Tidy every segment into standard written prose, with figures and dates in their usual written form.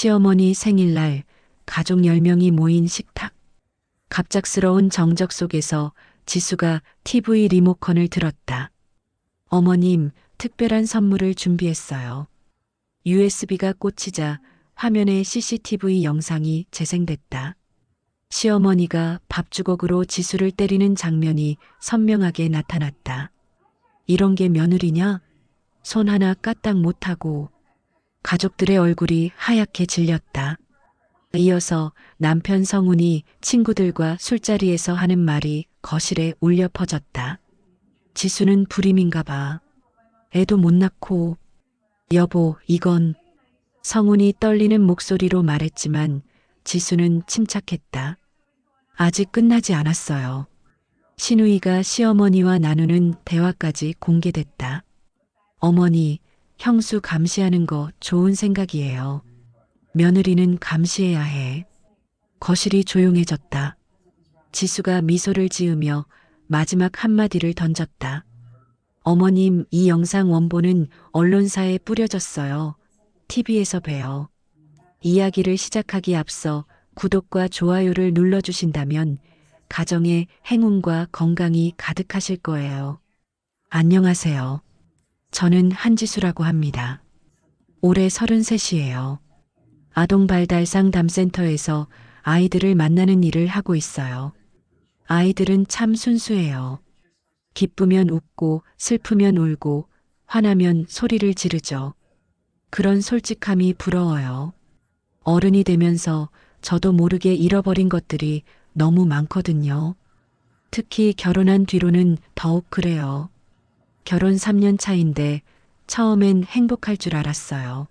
시어머니 생일날 가족 10명이 모인 식탁. 갑작스러운 정적 속에서 지수가 TV 리모컨을 들었다. 어머님, 특별한 선물을 준비했어요. USB가 꽂히자 화면에 CCTV 영상이 재생됐다. 시어머니가 밥주걱으로 지수를 때리는 장면이 선명하게 나타났다. 이런 게 며느리냐? 손 하나 까딱 못하고. 가족들의 얼굴이 하얗게 질렸다. 이어서 남편 성훈이 친구들과 술자리에서 하는 말이 거실에 울려 퍼졌다. 지수는 불임인가 봐. 애도 못 낳고. 여보, 이건. 성훈이 떨리는 목소리로 말했지만 지수는 침착했다. 아직 끝나지 않았어요. 신우이가 시어머니와 나누는 대화까지 공개됐다. 어머니, 형수 감시하는 거 좋은 생각이에요. 며느리는 감시해야 해. 거실이 조용해졌다. 지수가 미소를 지으며 마지막 한마디를 던졌다. 어머님, 이 영상 원본은 언론사에 뿌려졌어요. TV에서 봬요. 이야기를 시작하기 앞서 구독과 좋아요를 눌러주신다면 가정의 행운과 건강이 가득하실 거예요. 안녕하세요. 저는 한지수라고 합니다. 올해 33이에요. 아동발달상담센터에서 아이들을 만나는 일을 하고 있어요. 아이들은 참 순수해요. 기쁘면 웃고 슬프면 울고 화나면 소리를 지르죠. 그런 솔직함이 부러워요. 어른이 되면서 저도 모르게 잃어버린 것들이 너무 많거든요. 특히 결혼한 뒤로는 더욱 그래요. 결혼 3년 차인데 처음엔 행복할 줄 알았어요.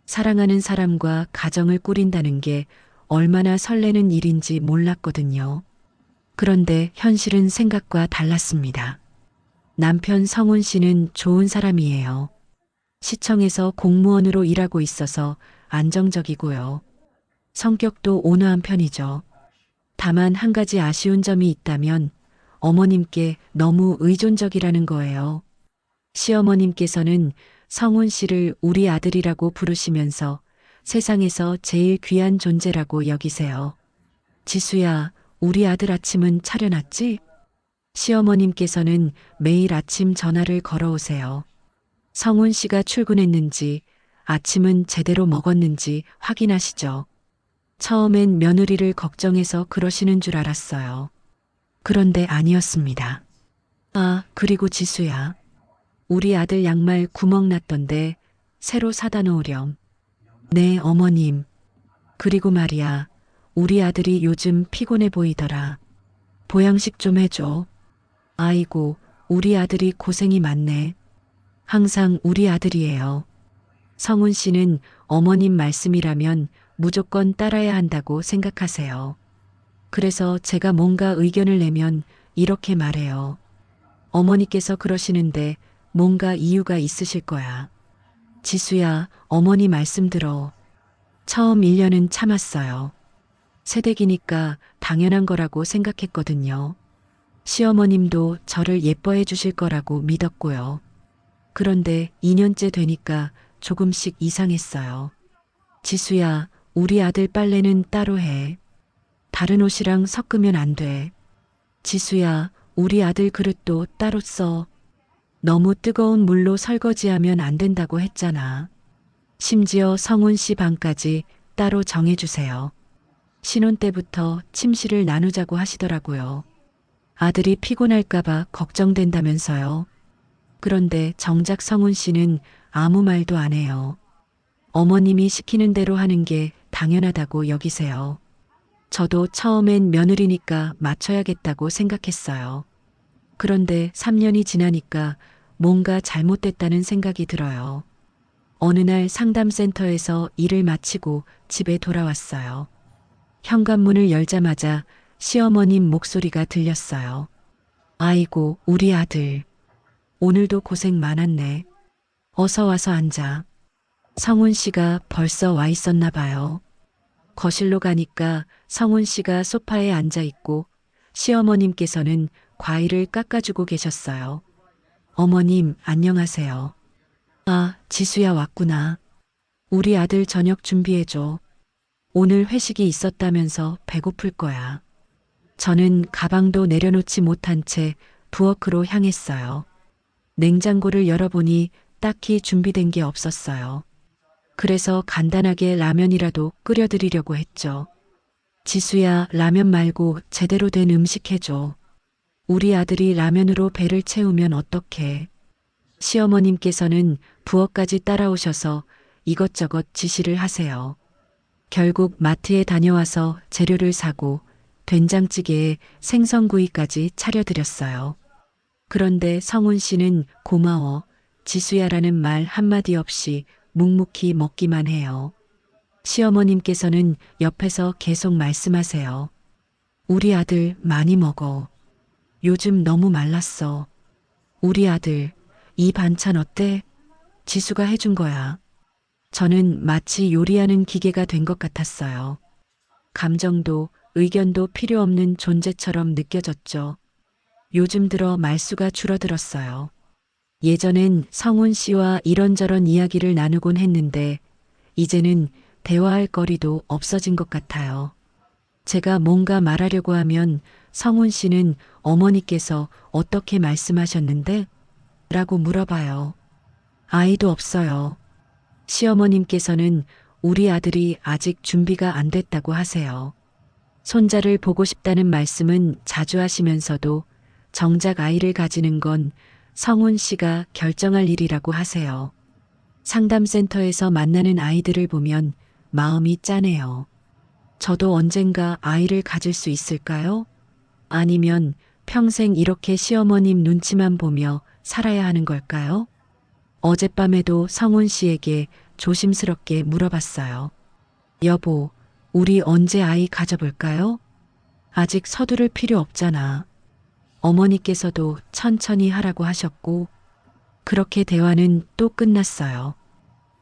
사랑하는 사람과 가정을 꾸린다는 게 얼마나 설레는 일인지 몰랐거든요. 그런데 현실은 생각과 달랐습니다. 남편 성훈 씨는 좋은 사람이에요. 시청에서 공무원으로 일하고 있어서 안정적이고요. 성격도 온화한 편이죠. 다만 한 가지 아쉬운 점이 있다면 어머님께 너무 의존적이라는 거예요. 시어머님께서는 성훈 씨를 우리 아들이라고 부르시면서 세상에서 제일 귀한 존재라고 여기세요. 지수야, 우리 아들 아침은 차려놨지? 시어머님께서는 매일 아침 전화를 걸어오세요. 성훈 씨가 출근했는지, 아침은 제대로 먹었는지 확인하시죠. 처음엔 며느리를 걱정해서 그러시는 줄 알았어요. 그런데 아니었습니다. 아, 그리고 지수야. 우리 아들 양말 구멍 났던데 새로 사다 놓으렴. 네, 어머님. 그리고 말이야, 우리 아들이 요즘 피곤해 보이더라. 보양식 좀 해줘. 아이고, 우리 아들이 고생이 많네. 항상 우리 아들이에요. 성훈 씨는 어머님 말씀이라면 무조건 따라야 한다고 생각하세요. 그래서 제가 뭔가 의견을 내면 이렇게 말해요. 어머니께서 그러시는데 뭔가 이유가 있으실 거야. 지수야, 어머니 말씀 들어. 처음 1년은 참았어요. 새댁이니까 당연한 거라고 생각했거든요. 시어머님도 저를 예뻐해 주실 거라고 믿었고요. 그런데 2년째 되니까 조금씩 이상했어요. 지수야, 우리 아들 빨래는 따로 해. 다른 옷이랑 섞으면 안 돼. 지수야, 우리 아들 그릇도 따로 써. 너무 뜨거운 물로 설거지하면 안 된다고 했잖아. 심지어 성훈 씨 방까지 따로 정해주세요. 신혼 때부터 침실을 나누자고 하시더라고요. 아들이 피곤할까봐 걱정된다면서요. 그런데 정작 성훈 씨는 아무 말도 안 해요. 어머님이 시키는 대로 하는 게 당연하다고 여기세요. 저도 처음엔 며느리니까 맞춰야겠다고 생각했어요. 그런데 3년이 지나니까 뭔가 잘못됐다는 생각이 들어요. 어느 날 상담센터에서 일을 마치고 집에 돌아왔어요. 현관문을 열자마자 시어머님 목소리가 들렸어요. 아이고, 우리 아들. 오늘도 고생 많았네. 어서 와서 앉아. 성훈 씨가 벌써 와 있었나 봐요. 거실로 가니까 성훈 씨가 소파에 앉아 있고 시어머님께서는 과일을 깎아주고 계셨어요. 어머님, 안녕하세요. 아, 지수야 왔구나. 우리 아들 저녁 준비해줘. 오늘 회식이 있었다면서 배고플 거야. 저는 가방도 내려놓지 못한 채 부엌으로 향했어요. 냉장고를 열어보니 딱히 준비된 게 없었어요. 그래서 간단하게 라면이라도 끓여드리려고 했죠. 지수야, 라면 말고 제대로 된 음식 해줘. 우리 아들이 라면으로 배를 채우면 어떡해. 시어머님께서는 부엌까지 따라오셔서 이것저것 지시를 하세요. 결국 마트에 다녀와서 재료를 사고 된장찌개에 생선구이까지 차려드렸어요. 그런데 성훈 씨는 고마워, 지수야라는 말 한마디 없이 묵묵히 먹기만 해요. 시어머님께서는 옆에서 계속 말씀하세요. 우리 아들 많이 먹어. 요즘 너무 말랐어. 우리 아들, 이 반찬 어때? 지수가 해준 거야. 저는 마치 요리하는 기계가 된 것 같았어요. 감정도 의견도 필요 없는 존재처럼 느껴졌죠. 요즘 들어 말수가 줄어들었어요. 예전엔 성훈 씨와 이런저런 이야기를 나누곤 했는데 이제는 대화할 거리도 없어진 것 같아요. 제가 뭔가 말하려고 하면 성훈 씨는 어머니께서 어떻게 말씀하셨는데? 라고 물어봐요. 아이도 없어요. 시어머님께서는 우리 아들이 아직 준비가 안 됐다고 하세요. 손자를 보고 싶다는 말씀은 자주 하시면서도 정작 아이를 가지는 건 성훈 씨가 결정할 일이라고 하세요. 상담센터에서 만나는 아이들을 보면 마음이 짠해요. 저도 언젠가 아이를 가질 수 있을까요? 아니면 평생 이렇게 시어머님 눈치만 보며 살아야 하는 걸까요? 어젯밤에도 성훈 씨에게 조심스럽게 물어봤어요. 여보, 우리 언제 아이 가져볼까요? 아직 서두를 필요 없잖아. 어머니께서도 천천히 하라고 하셨고, 그렇게 대화는 또 끝났어요.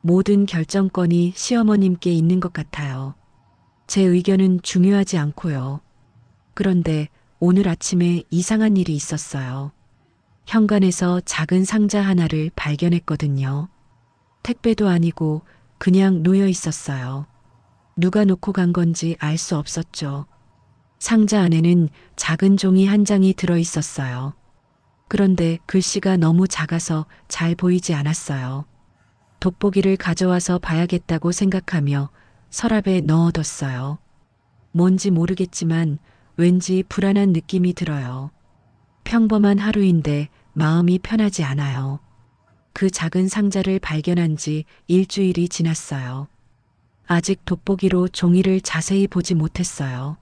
모든 결정권이 시어머님께 있는 것 같아요. 제 의견은 중요하지 않고요. 그런데 오늘 아침에 이상한 일이 있었어요. 현관에서 작은 상자 하나를 발견했거든요. 택배도 아니고 그냥 놓여 있었어요. 누가 놓고 간 건지 알 수 없었죠. 상자 안에는 작은 종이 한 장이 들어 있었어요. 그런데 글씨가 너무 작아서 잘 보이지 않았어요. 돋보기를 가져와서 봐야겠다고 생각하며 서랍에 넣어뒀어요. 뭔지 모르겠지만 왠지 불안한 느낌이 들어요. 평범한 하루인데 마음이 편하지 않아요. 그 작은 상자를 발견한 지 일주일이 지났어요. 아직 돋보기로 종이를 자세히 보지 못했어요.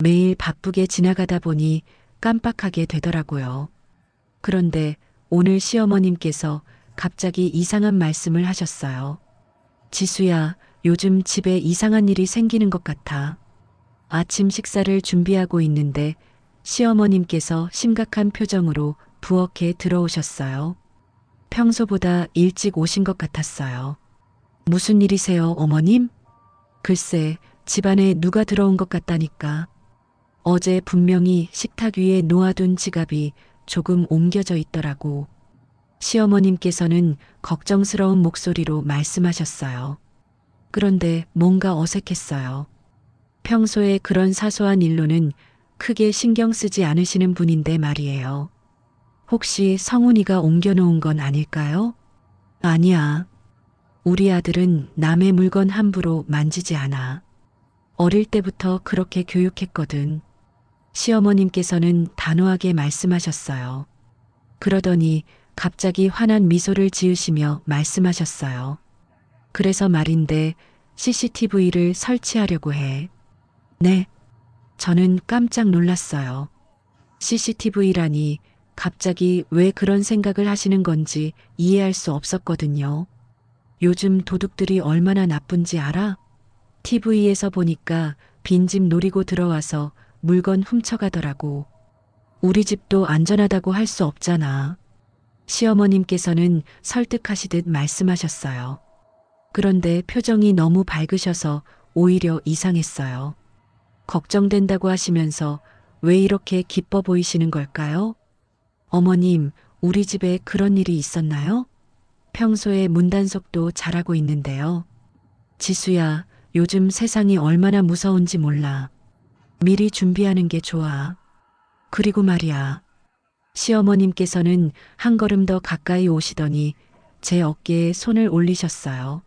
매일 바쁘게 지나가다 보니 깜빡하게 되더라고요. 그런데 오늘 시어머님께서 갑자기 이상한 말씀을 하셨어요. 지수야, 요즘 집에 이상한 일이 생기는 것 같아. 아침 식사를 준비하고 있는데 시어머님께서 심각한 표정으로 부엌에 들어오셨어요. 평소보다 일찍 오신 것 같았어요. 무슨 일이세요, 어머님? 글쎄, 집안에 누가 들어온 것 같다니까. 어제 분명히 식탁 위에 놓아둔 지갑이 조금 옮겨져 있더라고. 시어머님께서는 걱정스러운 목소리로 말씀하셨어요. 그런데 뭔가 어색했어요. 평소에 그런 사소한 일로는 크게 신경 쓰지 않으시는 분인데 말이에요. 혹시 성훈이가 옮겨놓은 건 아닐까요? 아니야. 우리 아들은 남의 물건 함부로 만지지 않아. 어릴 때부터 그렇게 교육했거든. 시어머님께서는 단호하게 말씀하셨어요. 그러더니 갑자기 환한 미소를 지으시며 말씀하셨어요. 그래서 말인데 CCTV를 설치하려고 해. 네. 저는 깜짝 놀랐어요. CCTV라니 갑자기 왜 그런 생각을 하시는 건지 이해할 수 없었거든요. 요즘 도둑들이 얼마나 나쁜지 알아? TV에서 보니까 빈집 노리고 들어와서 물건 훔쳐가더라고. 우리 집도 안전하다고 할 수 없잖아. 시어머님께서는 설득하시듯 말씀하셨어요. 그런데 표정이 너무 밝으셔서 오히려 이상했어요. 걱정된다고 하시면서 왜 이렇게 기뻐 보이시는 걸까요? 어머님, 우리 집에 그런 일이 있었나요? 평소에 문단속도 잘하고 있는데요. 지수야, 요즘 세상이 얼마나 무서운지 몰라. 미리 준비하는 게 좋아. 그리고 말이야. 시어머님께서는 한 걸음 더 가까이 오시더니 제 어깨에 손을 올리셨어요.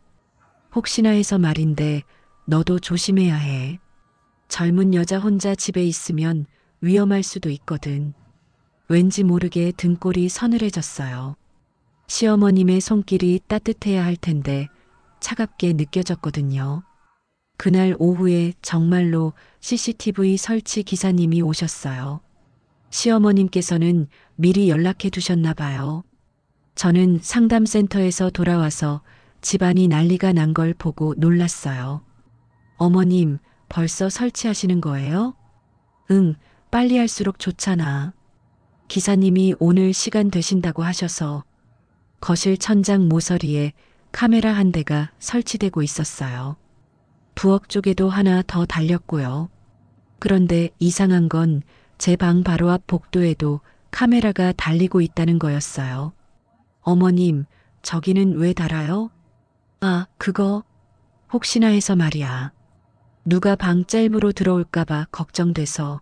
혹시나 해서 말인데 너도 조심해야 해. 젊은 여자 혼자 집에 있으면 위험할 수도 있거든. 왠지 모르게 등골이 서늘해졌어요. 시어머님의 손길이 따뜻해야 할 텐데 차갑게 느껴졌거든요. 그날 오후에 정말로 CCTV 설치 기사님이 오셨어요. 시어머님께서는 미리 연락해 두셨나 봐요. 저는 상담센터에서 돌아와서 집안이 난리가 난 걸 보고 놀랐어요. 어머님, 벌써 설치하시는 거예요? 응, 빨리 할수록 좋잖아. 기사님이 오늘 시간 되신다고 하셔서 거실 천장 모서리에 카메라 한 대가 설치되고 있었어요. 부엌 쪽에도 하나 더 달렸고요. 그런데 이상한 건 제 방 바로 앞 복도에도 카메라가 달리고 있다는 거였어요. 어머님, 저기는 왜 달아요? 아, 그거 혹시나 해서 말이야. 누가 방 짤무로 들어올까봐 걱정돼서.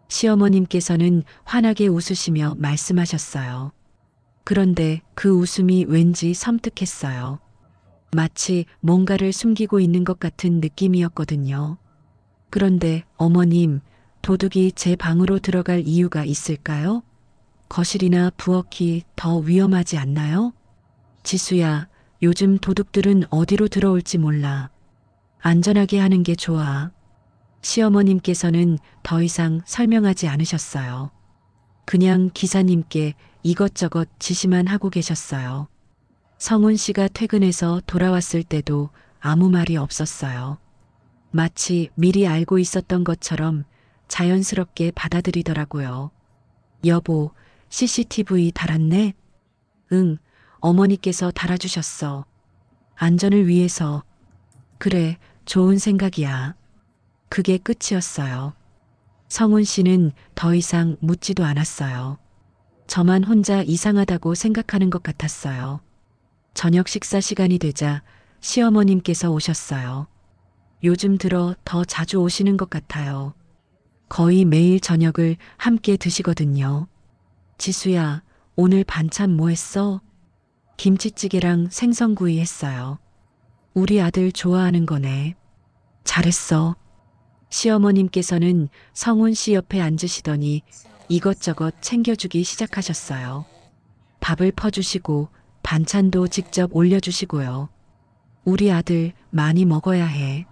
시어머님께서는 환하게 웃으시며 말씀하셨어요. 그런데 그 웃음이 왠지 섬뜩했어요. 마치 뭔가를 숨기고 있는 것 같은 느낌이었거든요. 그런데 어머님, 도둑이 제 방으로 들어갈 이유가 있을까요? 거실이나 부엌이 더 위험하지 않나요? 지수야, 요즘 도둑들은 어디로 들어올지 몰라. 안전하게 하는 게 좋아. 시어머님께서는 더 이상 설명하지 않으셨어요. 그냥 기사님께 이것저것 지시만 하고 계셨어요. 성훈 씨가 퇴근해서 돌아왔을 때도 아무 말이 없었어요. 마치 미리 알고 있었던 것처럼 자연스럽게 받아들이더라고요. 여보, CCTV 달았네? 응, 어머니께서 달아주셨어. 안전을 위해서. 그래, 좋은 생각이야. 그게 끝이었어요. 성훈 씨는 더 이상 묻지도 않았어요. 저만 혼자 이상하다고 생각하는 것 같았어요. 저녁 식사 시간이 되자 시어머님께서 오셨어요. 요즘 들어 더 자주 오시는 것 같아요. 거의 매일 저녁을 함께 드시거든요. 지수야, 오늘 반찬 뭐 했어? 김치찌개랑 생선구이 했어요. 우리 아들 좋아하는 거네. 잘했어. 시어머님께서는 성훈 씨 옆에 앉으시더니 이것저것 챙겨주기 시작하셨어요. 밥을 퍼주시고 반찬도 직접 올려주시고요. 우리 아들 많이 먹어야 해.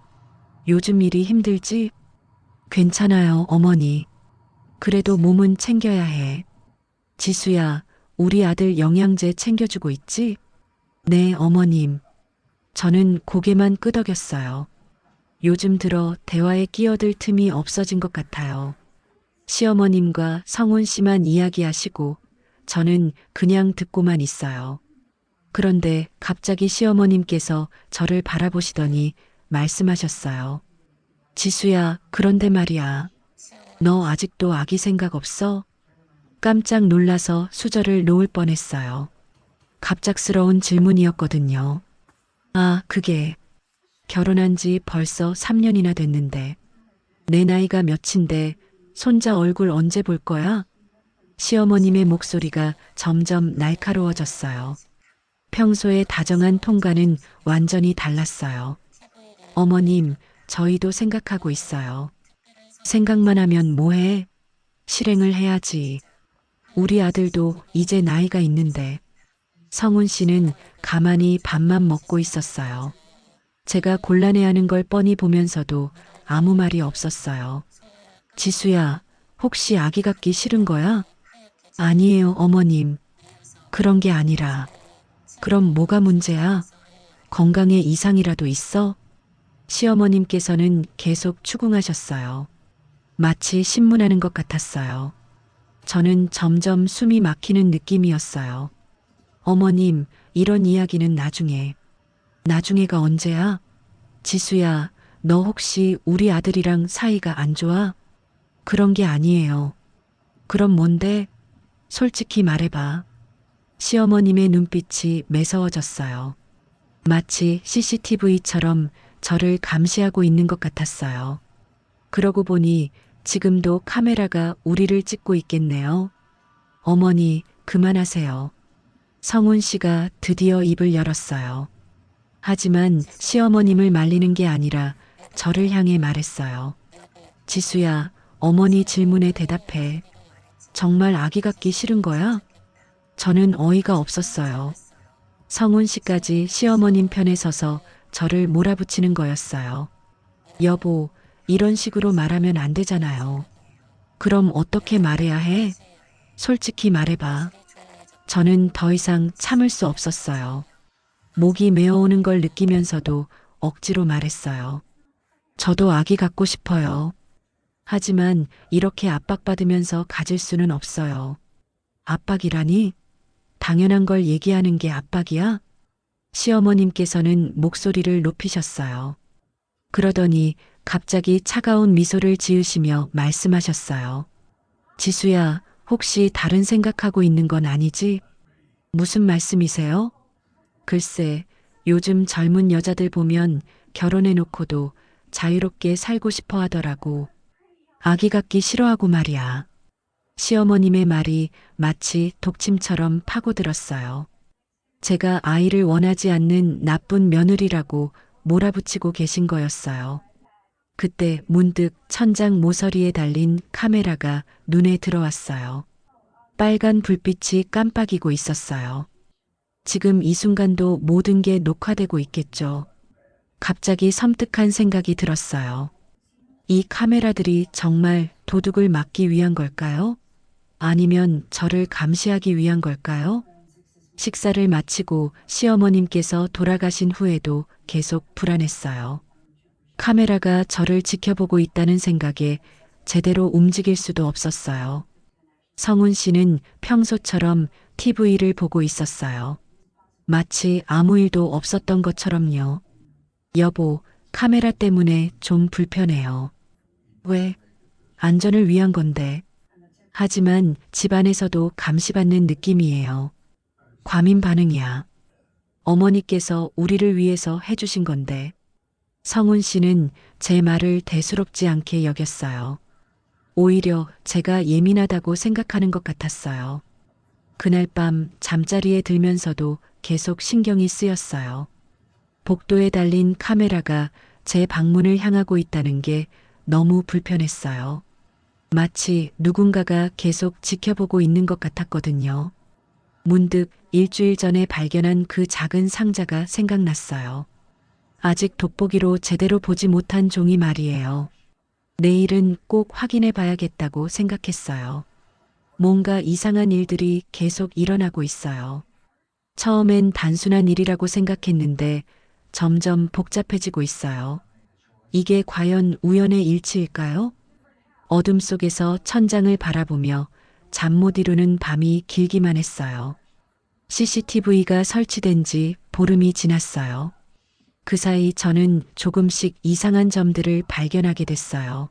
요즘 일이 힘들지? 괜찮아요, 어머니. 그래도 몸은 챙겨야 해. 지수야, 우리 아들 영양제 챙겨주고 있지? 네, 어머님. 저는 고개만 끄덕였어요. 요즘 들어 대화에 끼어들 틈이 없어진 것 같아요. 시어머님과 성훈 씨만 이야기하시고 저는 그냥 듣고만 있어요. 그런데 갑자기 시어머님께서 저를 바라보시더니 말씀하셨어요. 지수야, 그런데 말이야. 너 아직도 아기 생각 없어? 깜짝 놀라서 수저를 놓을 뻔했어요. 갑작스러운 질문이었거든요. 아, 그게 결혼한 지 벌써 3년이나 됐는데 내 나이가 몇인데 손자 얼굴 언제 볼 거야? 시어머님의 목소리가 점점 날카로워졌어요. 평소의 다정한 통과는 완전히 달랐어요. 어머님, 저희도 생각하고 있어요. 생각만 하면 뭐해? 실행을 해야지. 우리 아들도 이제 나이가 있는데. 성훈 씨는 가만히 밥만 먹고 있었어요. 제가 곤란해하는 걸 뻔히 보면서도 아무 말이 없었어요. 지수야, 혹시 아기 갖기 싫은 거야? 아니에요, 어머님. 그런 게 아니라. 그럼 뭐가 문제야? 건강에 이상이라도 있어? 시어머님께서는 계속 추궁하셨어요. 마치 신문하는 것 같았어요. 저는 점점 숨이 막히는 느낌이었어요. 어머님, 이런 이야기는 나중에. 나중에가 언제야? 지수야, 너 혹시 우리 아들이랑 사이가 안 좋아? 그런 게 아니에요. 그럼 뭔데? 솔직히 말해봐. 시어머님의 눈빛이 매서워졌어요. 마치 CCTV처럼 저를 감시하고 있는 것 같았어요. 그러고 보니 지금도 카메라가 우리를 찍고 있겠네요. 어머니, 그만하세요. 성훈 씨가 드디어 입을 열었어요. 하지만 시어머님을 말리는 게 아니라 저를 향해 말했어요. 지수야, 어머니 질문에 대답해. 정말 아기 갖기 싫은 거야? 저는 어이가 없었어요. 성훈 씨까지 시어머님 편에 서서 저를 몰아붙이는 거였어요. 여보, 이런 식으로 말하면 안 되잖아요. 그럼 어떻게 말해야 해? 솔직히 말해봐. 저는 더 이상 참을 수 없었어요. 목이 메어오는 걸 느끼면서도 억지로 말했어요. 저도 아기 갖고 싶어요. 하지만 이렇게 압박받으면서 가질 수는 없어요. 압박이라니? 당연한 걸 얘기하는 게 압박이야? 시어머님께서는 목소리를 높이셨어요. 그러더니 갑자기 차가운 미소를 지으시며 말씀하셨어요. 지수야, 혹시 다른 생각하고 있는 건 아니지? 무슨 말씀이세요? 글쎄, 요즘 젊은 여자들 보면 결혼해놓고도 자유롭게 살고 싶어 하더라고. 아기 갖기 싫어하고 말이야. 시어머님의 말이 마치 독침처럼 파고들었어요. 제가 아이를 원하지 않는 나쁜 며느리라고 몰아붙이고 계신 거였어요. 그때 문득 천장 모서리에 달린 카메라가 눈에 들어왔어요. 빨간 불빛이 깜빡이고 있었어요. 지금 이 순간도 모든 게 녹화되고 있겠죠. 갑자기 섬뜩한 생각이 들었어요. 이 카메라들이 정말 도둑을 막기 위한 걸까요? 아니면 저를 감시하기 위한 걸까요? 식사를 마치고 시어머님께서 돌아가신 후에도 계속 불안했어요. 카메라가 저를 지켜보고 있다는 생각에 제대로 움직일 수도 없었어요. 성훈 씨는 평소처럼 TV를 보고 있었어요. 마치 아무 일도 없었던 것처럼요. 여보, 카메라 때문에 좀 불편해요. 왜? 안전을 위한 건데. 하지만 집안에서도 감시받는 느낌이에요. 과민 반응이야. 어머니께서 우리를 위해서 해주신 건데. 성훈 씨는 제 말을 대수롭지 않게 여겼어요. 오히려 제가 예민하다고 생각하는 것 같았어요. 그날 밤 잠자리에 들면서도 계속 신경이 쓰였어요. 복도에 달린 카메라가 제 방문을 향하고 있다는 게 너무 불편했어요. 마치 누군가가 계속 지켜보고 있는 것 같았거든요. 문득 일주일 전에 발견한 그 작은 상자가 생각났어요. 아직 돋보기로 제대로 보지 못한 종이 말이에요. 내일은 꼭 확인해 봐야겠다고 생각했어요. 뭔가 이상한 일들이 계속 일어나고 있어요. 처음엔 단순한 일이라고 생각했는데 점점 복잡해지고 있어요. 이게 과연 우연의 일치일까요? 어둠 속에서 천장을 바라보며 잠 못 이루는 밤이 길기만 했어요. CCTV가 설치된 지 보름이 지났어요. 그 사이 저는 조금씩 이상한 점들을 발견하게 됐어요.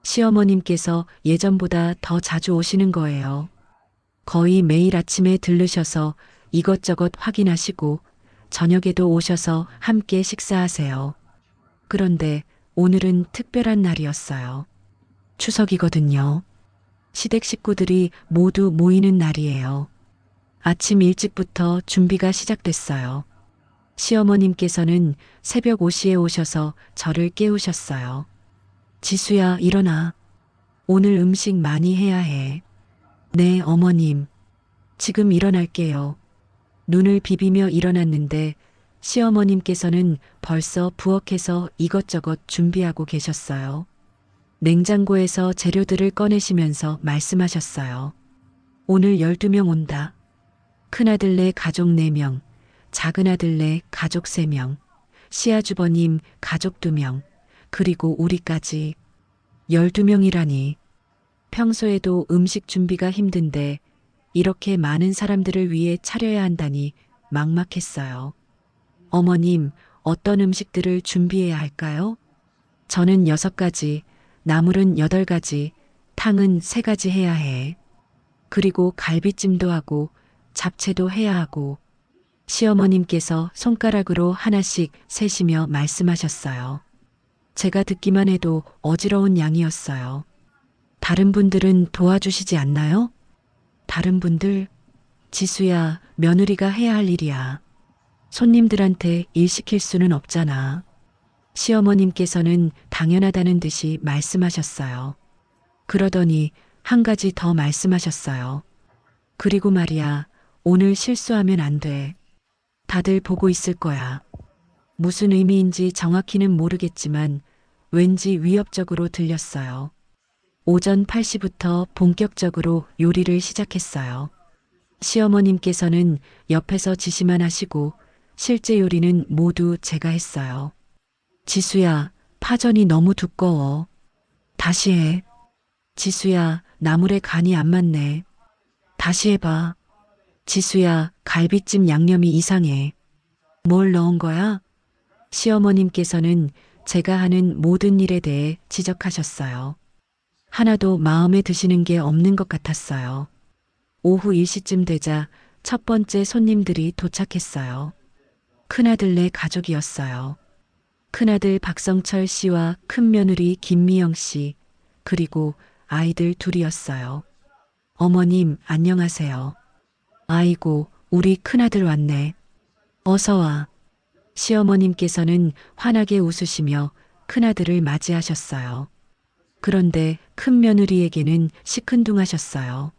시어머님께서 예전보다 더 자주 오시는 거예요. 거의 매일 아침에 들르셔서 이것저것 확인하시고 저녁에도 오셔서 함께 식사하세요. 그런데 오늘은 특별한 날이었어요. 추석이거든요. 시댁 식구들이 모두 모이는 날이에요. 아침 일찍부터 준비가 시작됐어요. 시어머님께서는 새벽 5시에 오셔서 저를 깨우셨어요. 지수야, 일어나. 오늘 음식 많이 해야 해. 네, 어머님. 지금 일어날게요. 눈을 비비며 일어났는데 시어머님께서는 벌써 부엌에서 이것저것 준비하고 계셨어요. 냉장고에서 재료들을 꺼내시면서 말씀하셨어요. 오늘 12명 온다. 큰아들네 가족 4명, 작은아들네 가족 3명, 시아주버님 가족 2명, 그리고 우리까지 12명이라니. 평소에도 음식 준비가 힘든데 이렇게 많은 사람들을 위해 차려야 한다니 막막했어요. 어머님, 어떤 음식들을 준비해야 할까요? 저는 6가지, 나물은 8가지, 탕은 3가지 해야 해. 그리고 갈비찜도 하고 잡채도 해야 하고. 시어머님께서 손가락으로 하나씩 세시며 말씀하셨어요. 제가 듣기만 해도 어지러운 양이었어요. 다른 분들은 도와주시지 않나요? 다른 분들? 지수야, 며느리가 해야 할 일이야. 손님들한테 일 시킬 수는 없잖아. 시어머님께서는 당연하다는 듯이 말씀하셨어요. 그러더니 한 가지 더 말씀하셨어요. 그리고 말이야, 오늘 실수하면 안 돼. 다들 보고 있을 거야. 무슨 의미인지 정확히는 모르겠지만 왠지 위협적으로 들렸어요. 오전 8시부터 본격적으로 요리를 시작했어요. 시어머님께서는 옆에서 지시만 하시고 실제 요리는 모두 제가 했어요. 지수야, 파전이 너무 두꺼워. 다시 해. 지수야, 나물에 간이 안 맞네. 다시 해봐. 지수야, 갈비찜 양념이 이상해. 뭘 넣은 거야? 시어머님께서는 제가 하는 모든 일에 대해 지적하셨어요. 하나도 마음에 드시는 게 없는 것 같았어요. 오후 1시쯤 되자 첫 번째 손님들이 도착했어요. 큰아들네 가족이었어요. 큰아들 박성철 씨와 큰며느리 김미영 씨, 그리고 아이들 둘이었어요. 어머님, 안녕하세요. 아이고, 우리 큰아들 왔네. 어서 와. 시어머님께서는 환하게 웃으시며 큰아들을 맞이하셨어요. 그런데 큰며느리에게는 시큰둥하셨어요.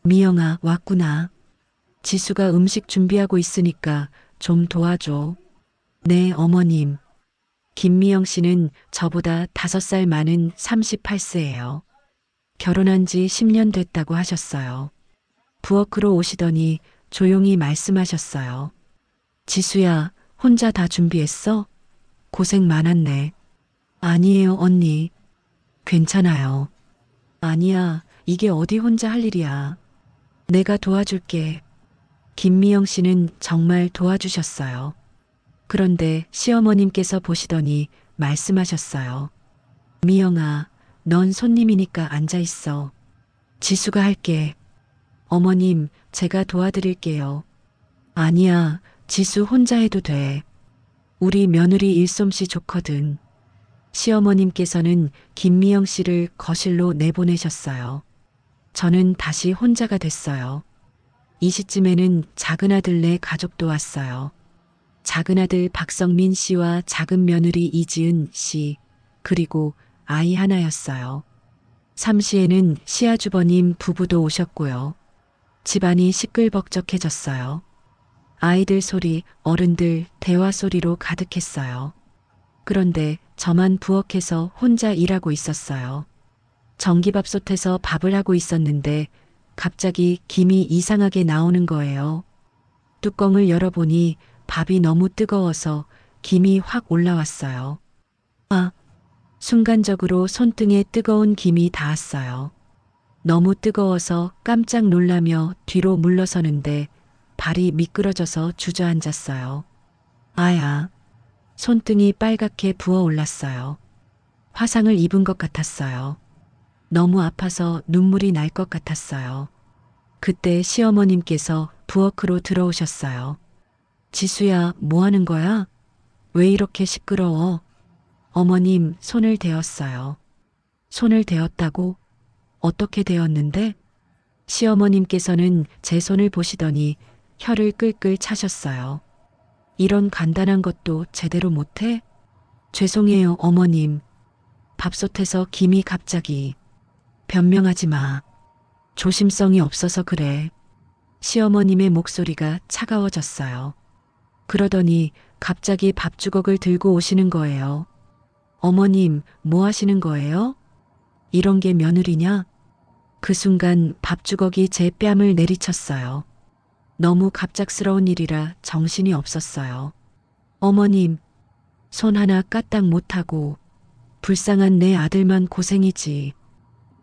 미영아, 왔구나. 지수가 음식 준비하고 있으니까 좀 도와줘. 네, 어머님. 김미영 씨는 저보다 5살 많은 38세예요. 결혼한 지 10년 됐다고 하셨어요. 부엌으로 오시더니 조용히 말씀하셨어요. 지수야, 혼자 다 준비했어? 고생 많았네. 아니에요, 언니. 괜찮아요. 아니야, 이게 어디 혼자 할 일이야. 내가 도와줄게. 김미영 씨는 정말 도와주셨어요. 그런데 시어머님께서 보시더니 말씀하셨어요. 미영아, 넌 손님이니까 앉아 있어. 지수가 할게. 어머님, 제가 도와드릴게요. 아니야, 지수 혼자 해도 돼. 우리 며느리 일솜씨 좋거든. 시어머님께서는 김미영 씨를 거실로 내보내셨어요. 저는 다시 혼자가 됐어요. 이 시점에는 작은아들네 가족도 왔어요. 작은아들 박성민 씨와 작은 며느리 이지은 씨, 그리고 아이 하나였어요. 삼시에는 시아주버님 부부도 오셨고요. 집안이 시끌벅적해졌어요. 아이들 소리, 어른들 대화 소리로 가득했어요. 그런데 저만 부엌에서 혼자 일하고 있었어요. 전기밥솥에서 밥을 하고 있었는데 갑자기 김이 이상하게 나오는 거예요. 뚜껑을 열어보니 밥이 너무 뜨거워서 김이 확 올라왔어요. 아! 순간적으로 손등에 뜨거운 김이 닿았어요. 너무 뜨거워서 깜짝 놀라며 뒤로 물러서는데 발이 미끄러져서 주저앉았어요. 아야! 손등이 빨갛게 부어올랐어요. 화상을 입은 것 같았어요. 너무 아파서 눈물이 날 것 같았어요. 그때 시어머님께서 부엌으로 들어오셨어요. 지수야, 뭐 하는 거야? 왜 이렇게 시끄러워? 어머님, 손을 대었어요. 손을 대었다고? 어떻게 대었는데? 시어머님께서는 제 손을 보시더니 혀를 끌끌 차셨어요. 이런 간단한 것도 제대로 못해? 죄송해요, 어머님. 밥솥에서 김이 갑자기. 변명하지 마. 조심성이 없어서 그래. 시어머님의 목소리가 차가워졌어요. 그러더니 갑자기 밥주걱을 들고 오시는 거예요. 어머님, 뭐 하시는 거예요? 이런 게 며느리냐? 그 순간 밥주걱이 제 뺨을 내리쳤어요. 너무 갑작스러운 일이라 정신이 없었어요. 어머님, 손 하나 까딱 못하고 불쌍한 내 아들만 고생이지.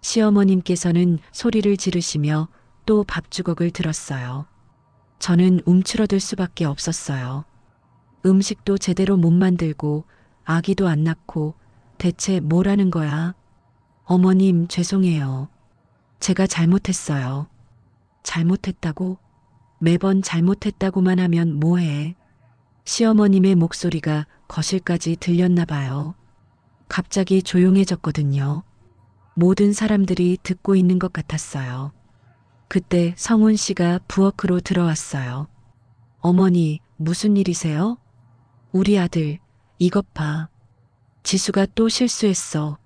시어머님께서는 소리를 지르시며 또 밥주걱을 들었어요. 저는 움츠러들 수밖에 없었어요. 음식도 제대로 못 만들고 아기도 안 낳고 대체 뭘 하는 거야? 어머님, 죄송해요. 제가 잘못했어요. 잘못했다고? 매번 잘못했다고만 하면 뭐해? 시어머님의 목소리가 거실까지 들렸나 봐요. 갑자기 조용해졌거든요. 모든 사람들이 듣고 있는 것 같았어요. 그때 성훈 씨가 부엌으로 들어왔어요. 어머니, 무슨 일이세요? 우리 아들, 이것 봐. 지수가 또 실수했어.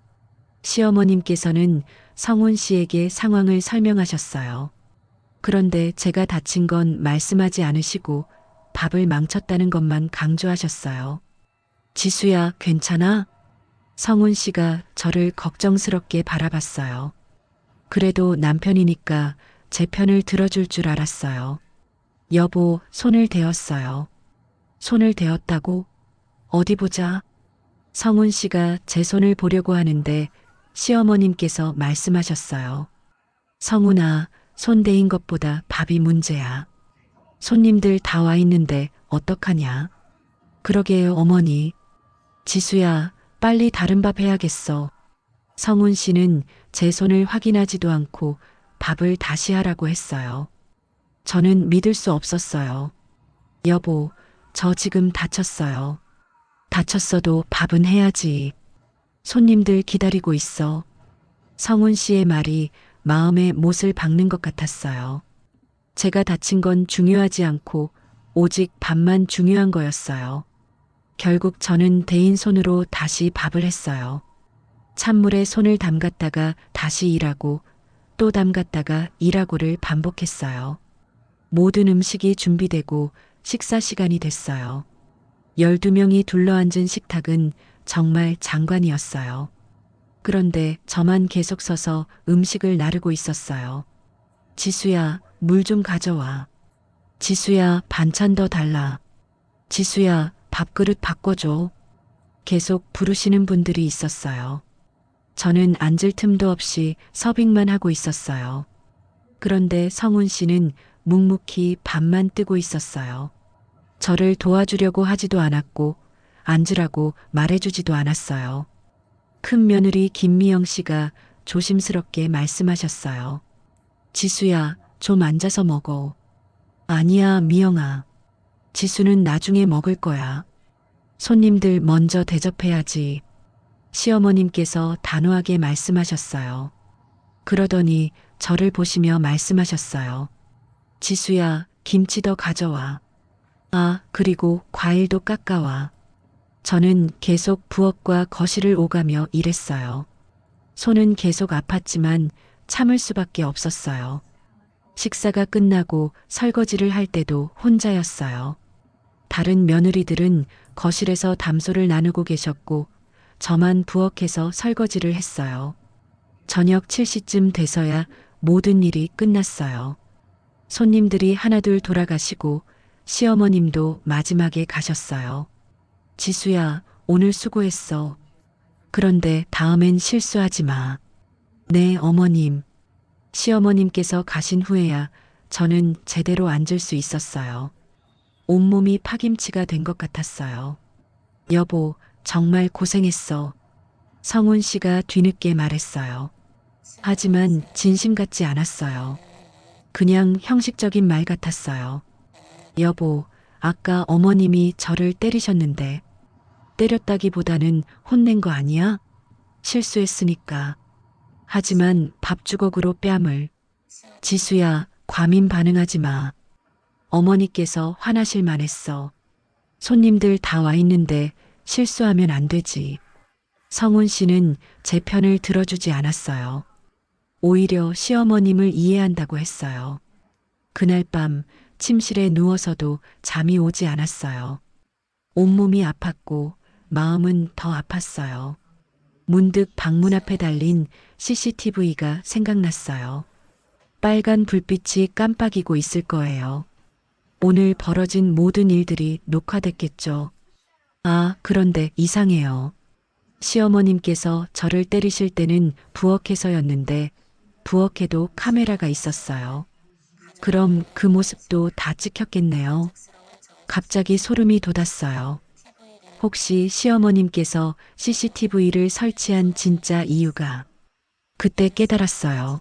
시어머님께서는 성훈 씨에게 상황을 설명하셨어요. 그런데 제가 다친 건 말씀하지 않으시고 밥을 망쳤다는 것만 강조하셨어요. 지수야, 괜찮아? 성훈 씨가 저를 걱정스럽게 바라봤어요. 그래도 남편이니까 제 편을 들어줄 줄 알았어요. 여보, 손을 대었어요. 손을 대었다고? 어디 보자. 성훈 씨가 제 손을 보려고 하는데 시어머님께서 말씀하셨어요. 성훈아, 손 대인 것보다 밥이 문제야. 손님들 다 와 있는데 어떡하냐? 그러게요, 어머니. 지수야, 빨리 다른 밥 해야겠어. 성훈 씨는 제 손을 확인하지도 않고 밥을 다시 하라고 했어요. 저는 믿을 수 없었어요. 여보, 저 지금 다쳤어요. 다쳤어도 밥은 해야지. 손님들 기다리고 있어. 성훈 씨의 말이 마음에 못을 박는 것 같았어요. 제가 다친 건 중요하지 않고 오직 밥만 중요한 거였어요. 결국 저는 대인 손으로 다시 밥을 했어요. 찬물에 손을 담갔다가 다시 일하고 또 담갔다가 일하고를 반복했어요. 모든 음식이 준비되고 식사 시간이 됐어요. 12명이 둘러앉은 식탁은 정말 장관이었어요. 그런데 저만 계속 서서 음식을 나르고 있었어요. 지수야, 물 좀 가져와. 지수야, 반찬 더 달라. 지수야, 밥그릇 바꿔줘. 계속 부르시는 분들이 있었어요. 저는 앉을 틈도 없이 서빙만 하고 있었어요. 그런데 성훈 씨는 묵묵히 밥만 뜨고 있었어요. 저를 도와주려고 하지도 않았고 앉으라고 말해주지도 않았어요. 큰 며느리 김미영 씨가 조심스럽게 말씀하셨어요. 지수야, 좀 앉아서 먹어. 아니야, 미영아. 지수는 나중에 먹을 거야. 손님들 먼저 대접해야지. 시어머님께서 단호하게 말씀하셨어요. 그러더니 저를 보시며 말씀하셨어요. 지수야, 김치 더 가져와. 아, 그리고 과일도 깎아와. 저는 계속 부엌과 거실을 오가며 일했어요. 손은 계속 아팠지만 참을 수밖에 없었어요. 식사가 끝나고 설거지를 할 때도 혼자였어요. 다른 며느리들은 거실에서 담소를 나누고 계셨고 저만 부엌에서 설거지를 했어요. 저녁 7시쯤 돼서야 모든 일이 끝났어요. 손님들이 하나둘 돌아가시고 시어머님도 마지막에 가셨어요. 지수야, 오늘 수고했어. 그런데 다음엔 실수하지 마. 네, 어머님. 시어머님께서 가신 후에야 저는 제대로 앉을 수 있었어요. 온몸이 파김치가 된 것 같았어요. 여보, 정말 고생했어. 성훈 씨가 뒤늦게 말했어요. 하지만 진심 같지 않았어요. 그냥 형식적인 말 같았어요. 여보, 아까 어머님이 저를 때리셨는데 때렸다기보다는 혼낸 거 아니야? 실수했으니까. 하지만 밥주걱으로 뺨을. 지수야, 과민 반응하지 마. 어머니께서 화나실 만했어. 손님들 다 와 있는데 실수하면 안 되지. 성훈 씨는 제 편을 들어주지 않았어요. 오히려 시어머님을 이해한다고 했어요. 그날 밤 침실에 누워서도 잠이 오지 않았어요. 온몸이 아팠고 마음은 더 아팠어요. 문득 방문 앞에 달린 CCTV가 생각났어요. 빨간 불빛이 깜빡이고 있을 거예요. 오늘 벌어진 모든 일들이 녹화됐겠죠. 아, 그런데 이상해요. 시어머님께서 저를 때리실 때는 부엌에서였는데 부엌에도 카메라가 있었어요. 그럼 그 모습도 다 찍혔겠네요. 갑자기 소름이 돋았어요. 혹시 시어머님께서 CCTV를 설치한 진짜 이유가 그때 깨달았어요.